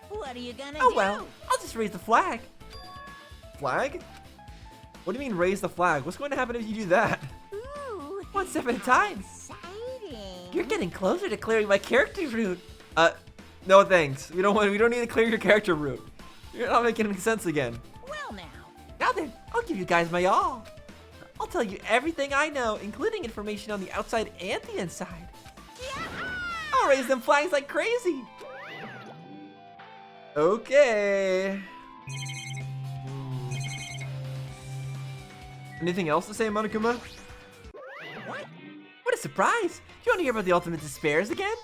What are you gonna do? Oh well, I'll just raise the flag. Flag? What do you mean raise the flag? What's going to happen if you do that? Ooh, One step at a time. exciting. You're getting closer to clearing my character route. No thanks. We don't need to clear your character route. You're not making any sense again. Well now. Now then, I'll give you guys my all. I'll tell you everything I know, including information on the outside and the inside. I'll raise them flags like crazy. Okay. Anything else to say, Monokuma? What a surprise! You want to hear about the Ultimate Despairs again?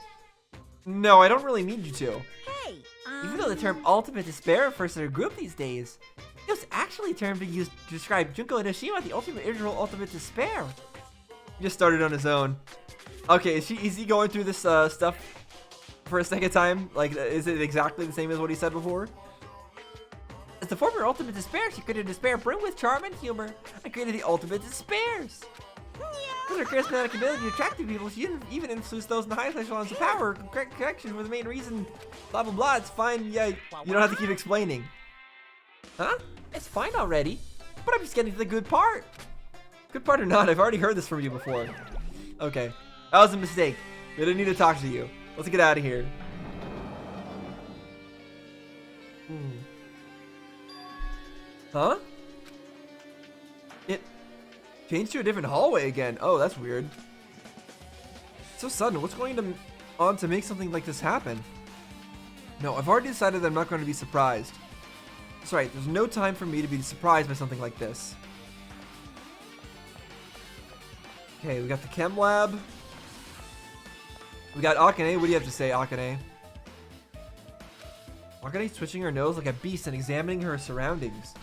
No, I don't really need you to. Hey, Even though the term Ultimate Despair refers to their group these days, it was actually a term being used to describe Junko and Oshima, the ultimate individual Ultimate Despair. He just started on his own. Okay, is he going through this stuff for a second time? Like, is it exactly the same as what he said before? As the former Ultimate Despair, she created Despair brim with charm and humor, and created the Ultimate Despairs. With her charismatic ability to attract people, she even influenced those in the highest echelons of power. Correction for the main reason, blah blah blah. It's fine. Yeah, you don't have to keep explaining. Huh? It's fine already. But I'm just getting to the good part. Good part or not, I've already heard this from you before. Okay, that was a mistake. We didn't need to talk to you. Let's get out of here. Huh? It changed to a different hallway again. Oh, that's weird. So sudden. What's going on to make something like this happen? No, I've already decided that I'm not going to be surprised. That's right. There's no time for me to be surprised by something like this. Okay, we got the chem lab. We got Akane. What do you have to say, Akane? Akane's twitching her nose like a beast and examining her surroundings.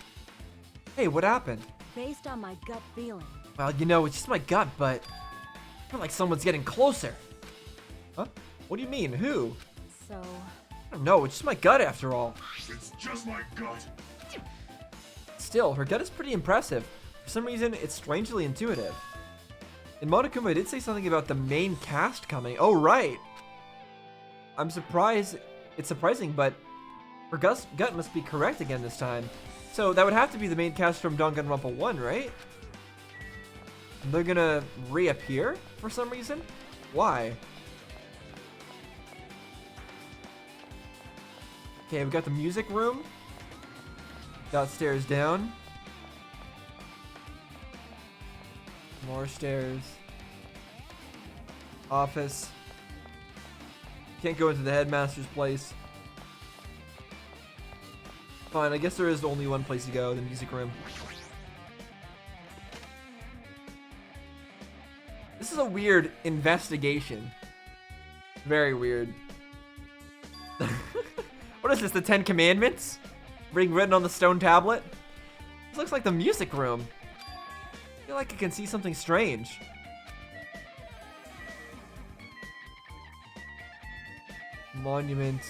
Hey, what happened? Based on my gut feeling. Well, you know, it's just my gut, but I feel like someone's getting closer. Huh? What do you mean? Who? So, I don't know. It's just my gut after all. It's just my gut. Still, her gut is pretty impressive. For some reason, it's strangely intuitive. And Monokuma did say something about the main cast coming. Oh, right. I'm surprised. It's surprising, but her gut must be correct again this time. So that would have to be the main cast from Danganronpa 1, right? And they're gonna reappear for some reason? Why? Okay, we got the music room. Got stairs down. More stairs. Office. Can't go into the headmaster's place. Fine, I guess there is only one place to go, the music room. This is a weird investigation. Very weird. What is this, the 10 Commandments? Being written on the stone tablet? This looks like the music room. I feel like I can see something strange. Monument.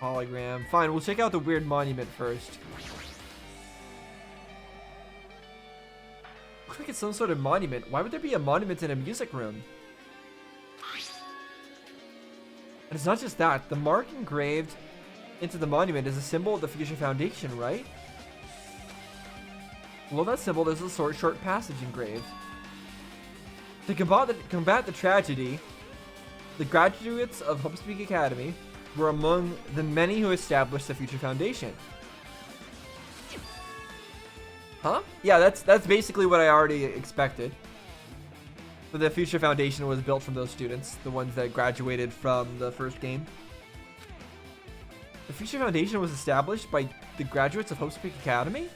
Hologram. Fine, we'll check out the weird monument first. Looks like it's some sort of monument. Why would there be a monument in a music room? And it's not just that. The mark engraved into the monument is a symbol of the Future Foundation, right? Below that symbol, there's a short passage engraved. To combat the tragedy, the graduates of Homespeak Academy were among the many who established the Future Foundation. Huh? Yeah, that's basically what I already expected. But the Future Foundation was built from those students, the ones that graduated from the first game. The Future Foundation was established by the graduates of Homespeak Academy?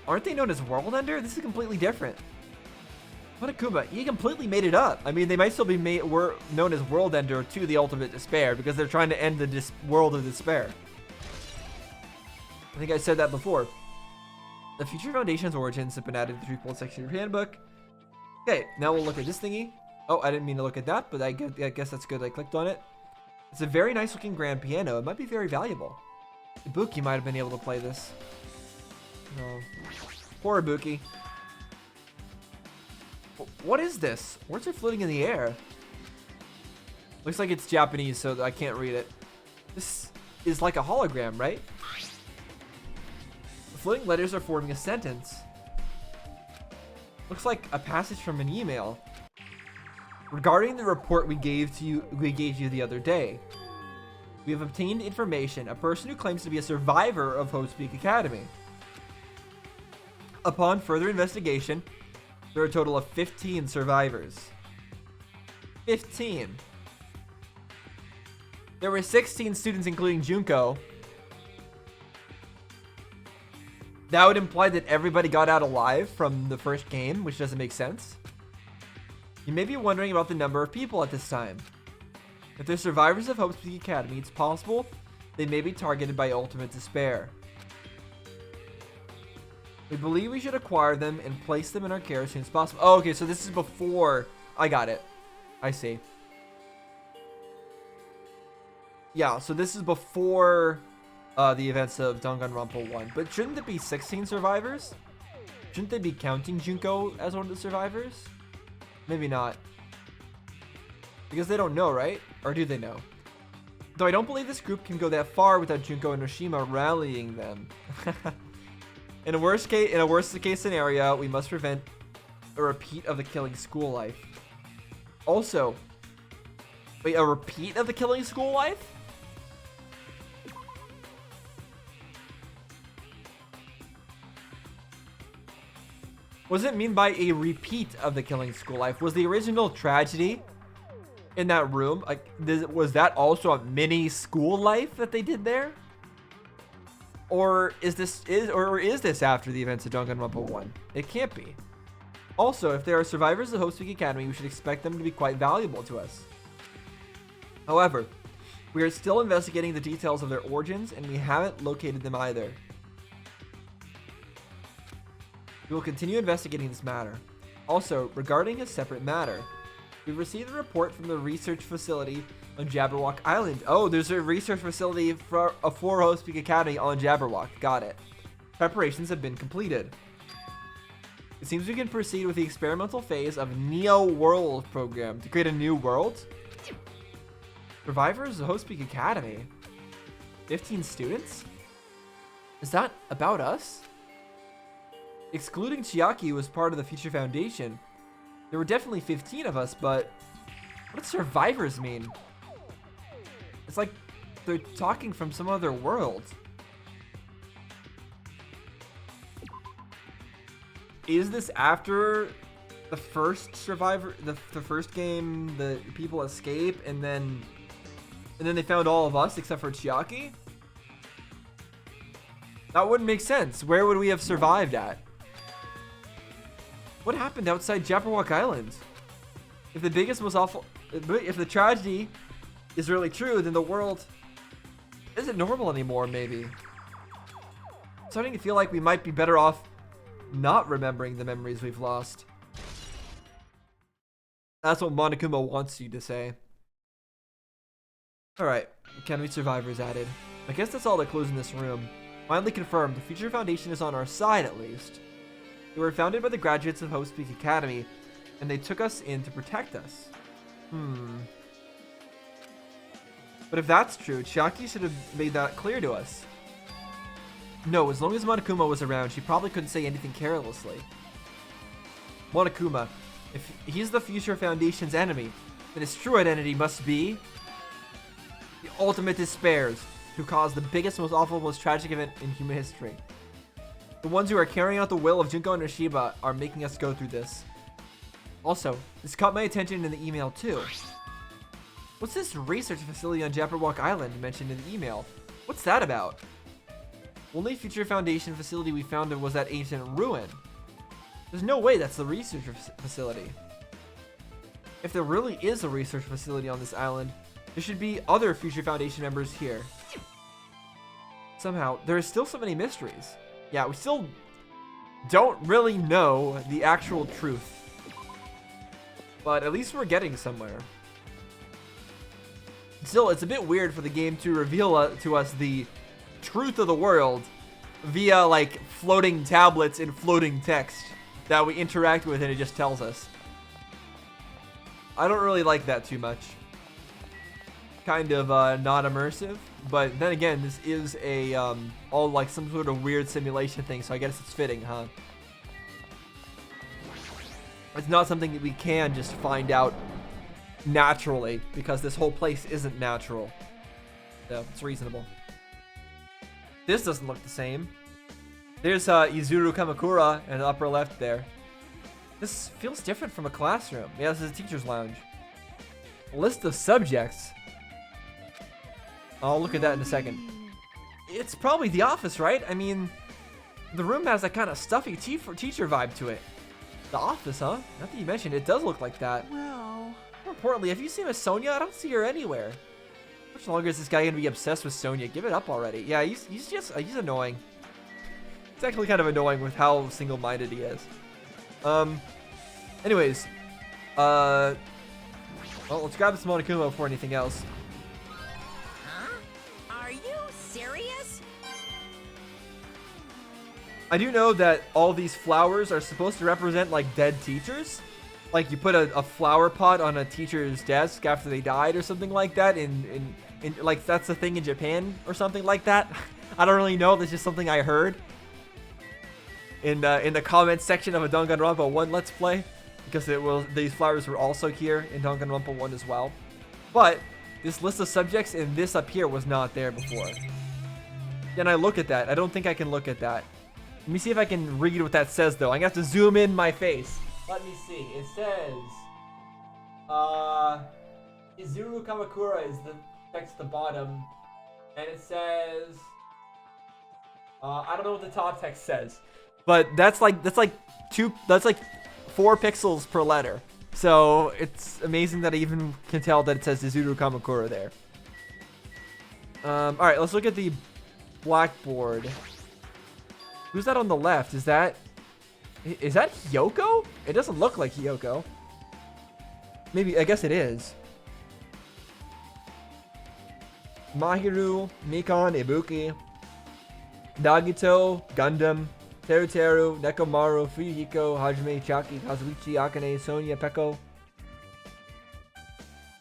Aren't they known as World Ender? This is completely different. Monokuma, you completely made it up. I mean, they might still be known as World Ender to the Ultimate Despair because they're trying to end the world of despair. I think I said that before. The Future Foundation's origins have been added to the 3.0 section of your handbook. Okay, now we'll look at this thingy. Oh, I didn't mean to look at that, but I guess that's good. I clicked on it. It's a very nice looking grand piano. It might be very valuable. Ibuki might have been able to play this. No. Poor Ibuki. What is this? Words are floating in the air. Looks like it's Japanese, so I can't read it. This is like a hologram, right? The floating letters are forming a sentence. Looks like a passage from an email. Regarding the report we gave you the other day. We have obtained information. A person who claims to be a survivor of Hope's Peak Academy. Upon further investigation, there are a total of 15 survivors. 15. There were 16 students, including Junko. That would imply that everybody got out alive from the first game, which doesn't make sense. You may be wondering about the number of people at this time. If they're survivors of Hope's Peak Academy, it's possible they may be targeted by ultimate despair. We believe we should acquire them and place them in our care as soon as possible. Oh, okay, so this is before... I got it. I see. Yeah, so this is before the events of Danganronpa 1. But shouldn't there be 16 survivors? Shouldn't they be counting Junko as one of the survivors? Maybe not. Because they don't know, right? Or do they know? Though I don't believe this group can go that far without Junko and Oshima rallying them. In a worst case scenario, we must prevent a repeat of the killing school life. Also, wait, a repeat of the killing school life? What does it mean by a repeat of the killing school life? Was the original tragedy in that room, like, was that also a mini school life that they did there? Or is this after the events of Danganronpa 1? It can't be. Also, if there are survivors of Hope's Peak Academy, we should expect them to be quite valuable to us. However, we are still investigating the details of their origins, and we haven't located them either. We will continue investigating this matter. Also, regarding a separate matter, we've received a report from the research facility on Jabberwock Island. Oh, there's a research facility for Hope's Peak Academy on Jabberwock. Got it. Preparations have been completed. It seems we can proceed with the experimental phase of Neo World program to create a new world. Survivors of Hope's Peak Academy. 15 students? Is that about us? Excluding Chiaki, who was part of the Future Foundation, there were definitely 15 of us, but what does survivors mean? It's like they're talking from some other world. Is this after the first survivor, the first game, the people escape, and then they found all of us except for Chiaki? That wouldn't make sense. Where would we have survived at? What happened outside Jabberwock Island? If the biggest, most awful, if the tragedy is really true, then the world isn't normal anymore, maybe. I'm starting to feel like we might be better off not remembering the memories we've lost. That's what Monokuma wants you to say. Alright, Academy survivors added. I guess that's all the clues in this room. Finally confirmed, the Future Foundation is on our side at least. We were founded by the graduates of Hope's Peak Academy, and they took us in to protect us. But if that's true, Chiaki should have made that clear to us. No, as long as Monokuma was around, she probably couldn't say anything carelessly. Monokuma, if he's the Future Foundation's enemy, then his true identity must be the ultimate despairs, who caused the biggest, most awful, most tragic event in human history. The ones who are carrying out the will of Junko and Oshima are making us go through this. Also, this caught my attention in the email too. What's this research facility on Jabberwock Island mentioned in the email? What's that about? Only Future Foundation facility we found was that ancient ruin. There's no way that's the research facility. If there really is a research facility on this island, there should be other Future Foundation members here. Somehow, there are still so many mysteries. Yeah, we still don't really know the actual truth. But at least we're getting somewhere. Still, it's a bit weird for the game to reveal to us the truth of the world via, like, floating tablets and floating text that we interact with and it just tells us. I don't really like that too much. Kind of not immersive. But then again, this is a all like some sort of weird simulation thing, so I guess it's fitting, huh? It's not something that we can just find out naturally, because this whole place isn't natural. So it's reasonable. This doesn't look the same. There's Izuru Kamakura in the upper left there. This feels different from a classroom. Yeah, this is a teacher's lounge. List of subjects. I'll look at that in a second. It's probably the office, right? I mean, the room has that kind of stuffy teacher vibe to it. The office, huh? Not that you mentioned it, does look like that. Well, More importantly, have you seen Miss Sonia? I don't see her anywhere. How much longer is this guy gonna be obsessed with Sonia? Give it up already. Yeah, he's annoying. It's actually kind of annoying with how single-minded he is. Anyways, well, let's grab this Monokuma before anything else. huh? Are you serious? I do know that all these flowers are supposed to represent like dead teachers. Like you put a flower pot on a teacher's desk after they died or something like that. In like that's a thing in Japan or something like that. I don't really know. That's just something I heard in the comments section of a Danganronpa 1 Let's Play, because these flowers were also here in Danganronpa 1 as well. But this list of subjects and this up here was not there before. Then I look at that. I don't think I can look at that. Let me see if I can read what that says, though. I'm gonna have to zoom in my face. Let me see. It says, Izuru Kamakura is the text at the bottom, and it says, I don't know what the top text says, but that's like 4 pixels per letter. So it's amazing that I even can tell that it says Izuru Kamakura there. All right, let's look at the blackboard. Who's that on the left? Is that Hyoko? It doesn't look like Hyoko. Maybe, I guess it is. Mahiru, Mikan, Ibuki, Nagito, Gundam, Teruteru, Nekomaru, Fuyuhiko, Hajime, Chaki, Kazuichi, Akane, Sonia, Peko,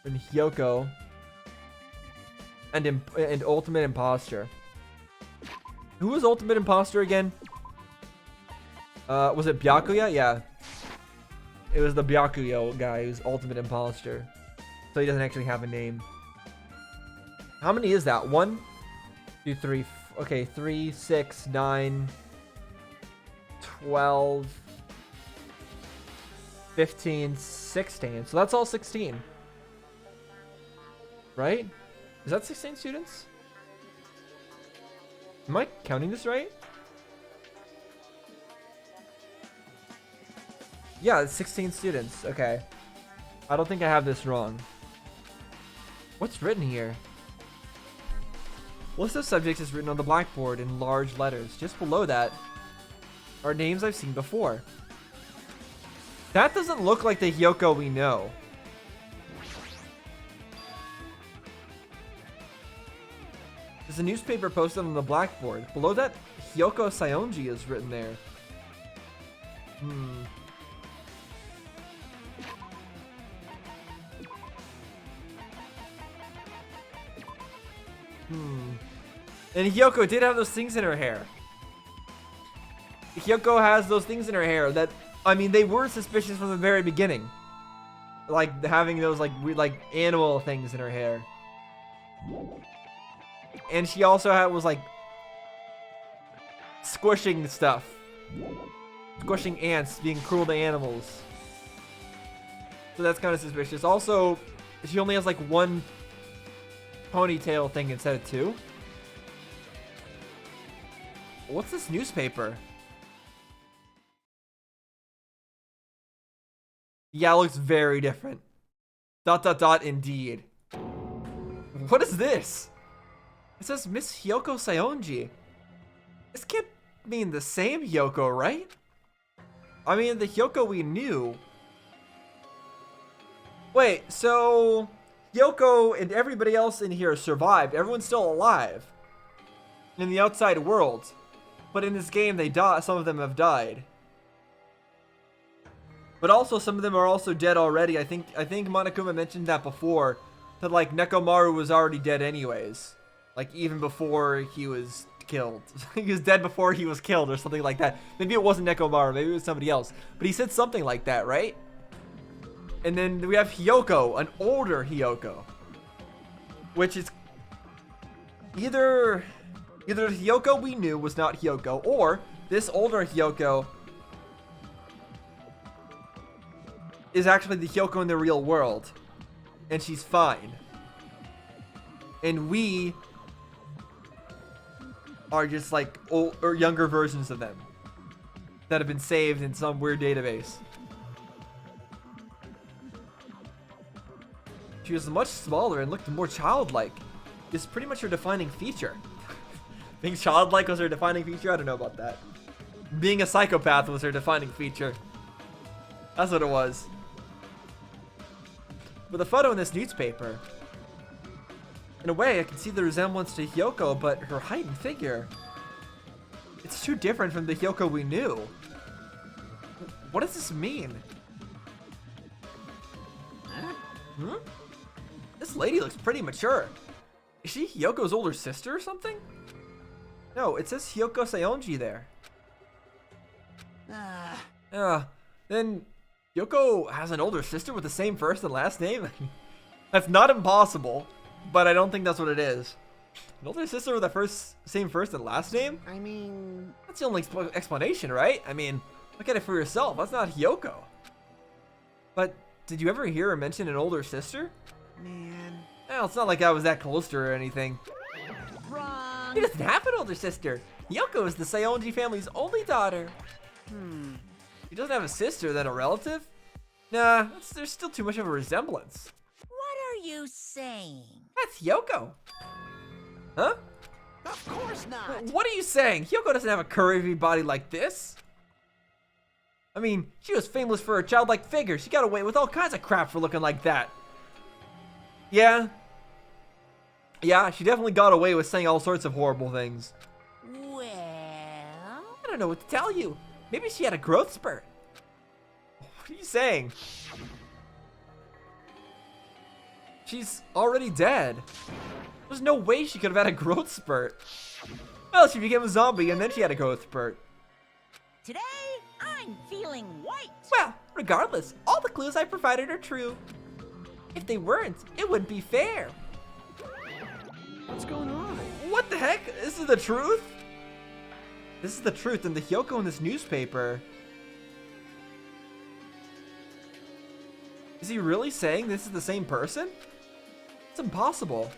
and Hyoko, and Ultimate Imposter. Who was Ultimate Imposter again? Was it Byakuya? Yeah. It was the Byakuya guy who's Ultimate Imposter. So he doesn't actually have a name. How many is that? 1, 2, 3. Okay, 3, 6, 9, 12, 15, 16. So that's all 16. Right? Is that 16 students? Am I counting this right? Yeah, it's 16 students. Okay. I don't think I have this wrong. What's written here? List of subjects is written on the blackboard in large letters. Just below that are names I've seen before. That doesn't look like the Hyoko we know. There's a newspaper posted on the blackboard. Below that, Hyoko Saionji is written there. And Hyoko did have those things in her hair. Hyoko has those things in her hair that, I mean, they were suspicious from the very beginning. Like, having those, like, weird, like, animal things in her hair. And she also was, like, squishing stuff. Squishing ants, being cruel to animals. So that's kind of suspicious. Also, she only has, like, 1 ponytail thing instead of 2. What's this newspaper? Yeah, it looks very different. ... indeed. What is this? It says Miss Hyoko Saionji. This can't mean the same Hyoko, right? I mean, the Hyoko we knew. Wait, so Hyoko and everybody else in here survived. Everyone's still alive in the outside world. But in this game, they die. Some of them have died. But also, some of them are also dead already. I think Monokuma mentioned that before. That, like, Nekomaru was already dead anyways. Like, even before he was killed. He was dead before he was killed or something like that. Maybe it wasn't Nekomaru. Maybe it was somebody else. But he said something like that, right? And then we have Hyoko, an older Hyoko. Which is Either the Hyoko we knew was not Hyoko, or this older Hyoko is actually the Hyoko in the real world, and she's fine. And we are just like old or younger versions of them that have been saved in some weird database. She was much smaller and looked more childlike. It's pretty much her defining feature. Being childlike was her defining feature? I don't know about that. Being a psychopath was her defining feature. That's what it was. With a photo in this newspaper, in a way, I can see the resemblance to Hyoko, but her height and figure, it's too different from the Hyoko we knew. What does this mean? Hmm? This lady looks pretty mature. Is she Hyoko's older sister or something? No, it says Hyoko Seonji there. Then Hyoko has an older sister with the same first and last name? That's not impossible, but I don't think that's what it is. An older sister with the same first and last name? I mean... That's the only explanation, right? I mean, look at it for yourself. That's not Hyoko. But did you ever hear her mention an older sister? Man... Well, it's not like I was that close to her or anything. Wrong! He doesn't have an older sister. Hyoko is the Seonji family's only daughter. He doesn't have a sister, then a relative? Nah, there's still too much of a resemblance. What are you saying? That's Hyoko. Huh? Of course not! What are you saying? Hyoko doesn't have a curvy body like this. I mean, she was famous for her childlike figure. She got away with all kinds of crap for looking like that. Yeah. Yeah, she definitely got away with saying all sorts of horrible things. Well... I don't know what to tell you. Maybe she had a growth spurt. What are you saying? She's already dead. There's no way she could have had a growth spurt. Well, she became a zombie and then she had a growth spurt. Today, I'm feeling white! Well, regardless, all the clues I provided are true. If they weren't, it wouldn't be fair. What's going on? What the heck? This is the truth? This is the truth, and the Hyoko in this newspaper. Is he really saying this is the same person? It's impossible.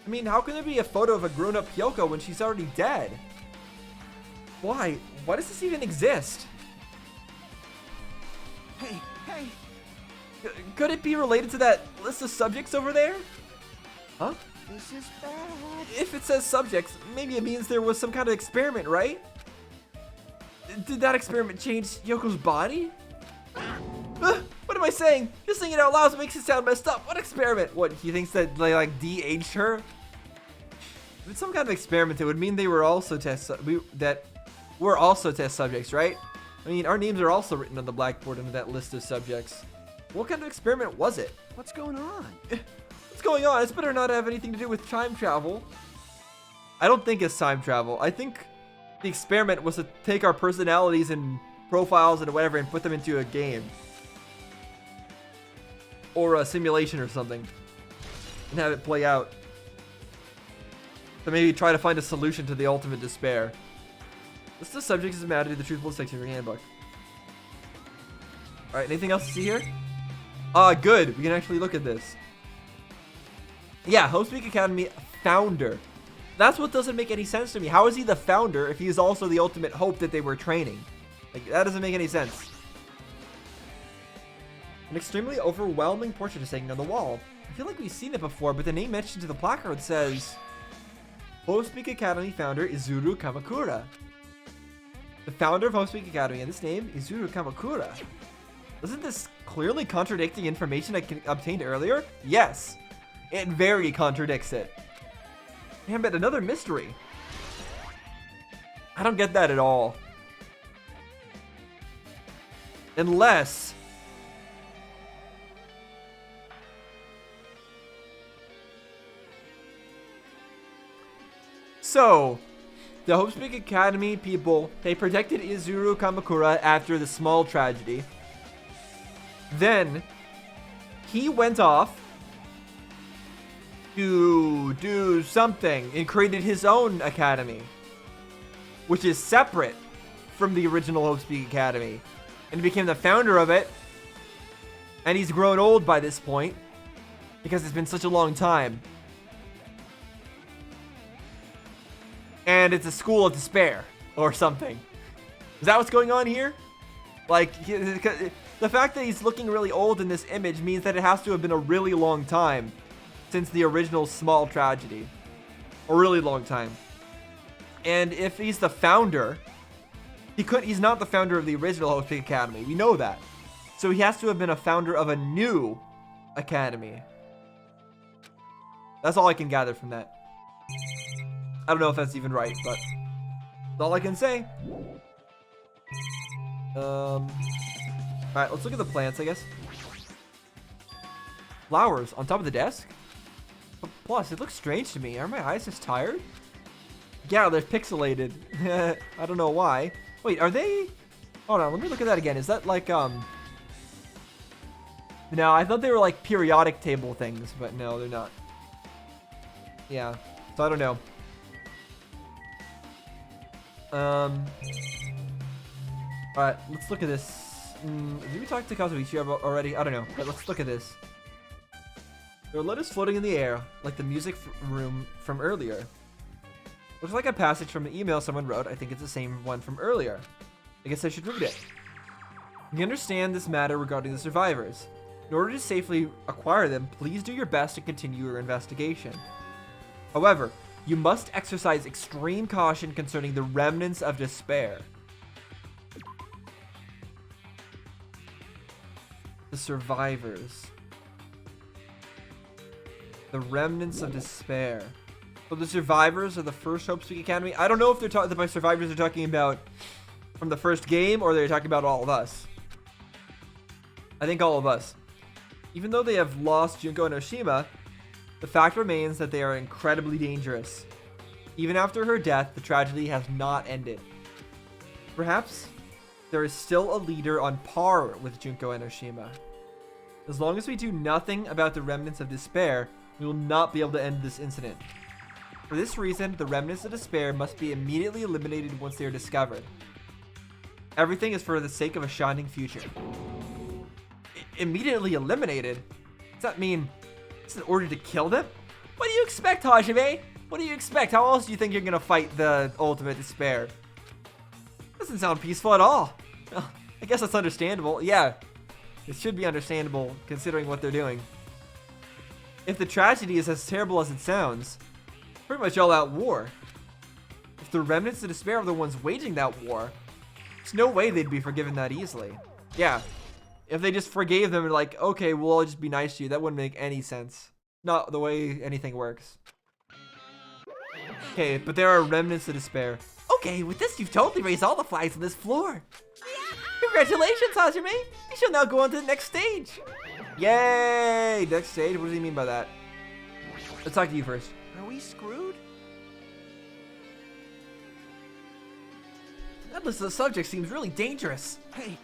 I mean, how can there be a photo of a grown-up Hyoko when she's already dead? Why? Why does this even exist? Hey! Could it be related to that list of subjects over there? Huh? This is bad! If it says subjects, maybe it means there was some kind of experiment, right? Did that experiment change Yoko's body? What am I saying? Just saying it out loud makes it sound messed up. What experiment? What, he thinks that they like de-aged her? If it's some kind of experiment, it would mean they were also we're also test subjects, right? I mean, our names are also written on the blackboard under that list of subjects. What kind of experiment was it? What's going on? What's going on? It's better not have anything to do with time travel. I don't think it's time travel. I think the experiment was to take our personalities and profiles and whatever and put them into a game. Or a simulation or something. And have it play out. To maybe try to find a solution to the ultimate despair. List of subjects is added to the truthful section of your handbook. Alright, anything else to see here? Good. We can actually look at this. Yeah, Homespeak Academy founder. That's what doesn't make any sense to me. How is he the founder if he is also the ultimate hope that they were training? Like, that doesn't make any sense. An extremely overwhelming portrait is hanging on the wall. I feel like we've seen it before, but the name mentioned to the placard says Homespeak Academy founder Izuru Kamakura. The founder of Homespeak Academy, and this name, Izuru Kamakura. Isn't this clearly contradicting information I obtained earlier? Yes. It very contradicts it. Damn it, another mystery. I don't get that at all. Unless... So, the Homespeak Academy people, they protected Izuru Kamakura after the small tragedy. Then, he went off to do something and created his own academy, which is separate from the original Hope's Peak Academy, and he became the founder of it. And he's grown old by this point because it's been such a long time. And it's a school of despair or something. Is that what's going on here? Like, the fact that he's looking really old in this image means that it has to have been a really long time since the original small tragedy. A really long time. And if he's the founder, he's not the founder of the original Hope's Peak Academy. We know that. So he has to have been a founder of a new academy. That's all I can gather from that. I don't know if that's even right, but that's all I can say. Alright, let's look at the plants, I guess. Flowers on top of the desk? Plus, it looks strange to me. Are my eyes just tired? Yeah, they're pixelated. I don't know why. Wait, are they... Hold on, let me look at that again. Is that like, No, I thought they were like periodic table things, but no, they're not. Yeah, so I don't know. Alright, let's look at this. Did we talk to Kazuichi already? I don't know, but let's look at this. There are letters floating in the air, like the music room from earlier. Looks like a passage from an email someone wrote. I think it's the same one from earlier. I guess I should read it. You understand this matter regarding the survivors. In order to safely acquire them, please do your best to continue your investigation. However, you must exercise extreme caution concerning the remnants of despair. The survivors. The remnants of despair. So the survivors of the first Hope's Peak Academy. I don't know if they're talking by survivors they're talking about from the first game or they're talking about all of us. I think all of us. Even though they have lost Junko and Oshima, the fact remains that they are incredibly dangerous. Even after her death, the tragedy has not ended. Perhaps there is still a leader on par with Junko and Oshima. As long as we do nothing about the remnants of despair, we will not be able to end this incident. For this reason, the remnants of despair must be immediately eliminated once they are discovered. Everything is for the sake of a shining future. Immediately eliminated? Does that mean it's an order to kill them? What do you expect, Hajime? What do you expect? How else do you think you're gonna fight the ultimate despair? Doesn't sound peaceful at all. Well, I guess that's understandable. Yeah, it should be understandable considering what they're doing. If the tragedy is as terrible as it sounds, pretty much all out war. If the remnants of despair are the ones waging that war, there's no way they'd be forgiven that easily. Yeah, if they just forgave them and like, okay, we'll all just be nice to you, that wouldn't make any sense. Not the way anything works. Okay, but there are remnants of despair. Okay, with this you've totally raised all the flags on this floor. Congratulations, Hajime! You shall now go on to the next stage. Yay! Next stage? What does he mean by that? Let's talk to you first. Are we screwed? That list of the subject seems really dangerous. Hey,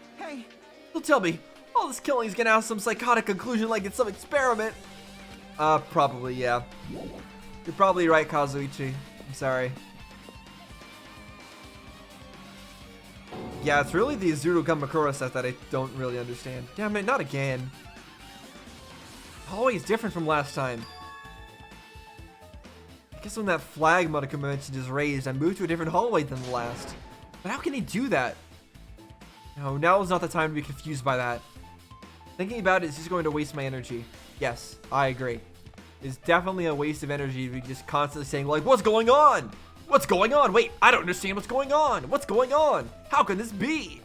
Don't tell me all this killing is gonna have some psychotic conclusion like it's some experiment. Probably, yeah. You're probably right, Kazuichi. I'm sorry. Yeah, it's really the Izuru Kamakura set that I don't really understand. Damn it, not again. Always different from last time. I guess when that flag Monokuma mentioned is raised, I moved to a different hallway than the last. But how can he do that? No, now is not the time to be confused by that. Thinking about it is just going to waste my energy. Yes, I agree. It's definitely a waste of energy to be just constantly saying like, what's going on? What's going on? Wait, I don't understand what's going on. What's going on? How can this be?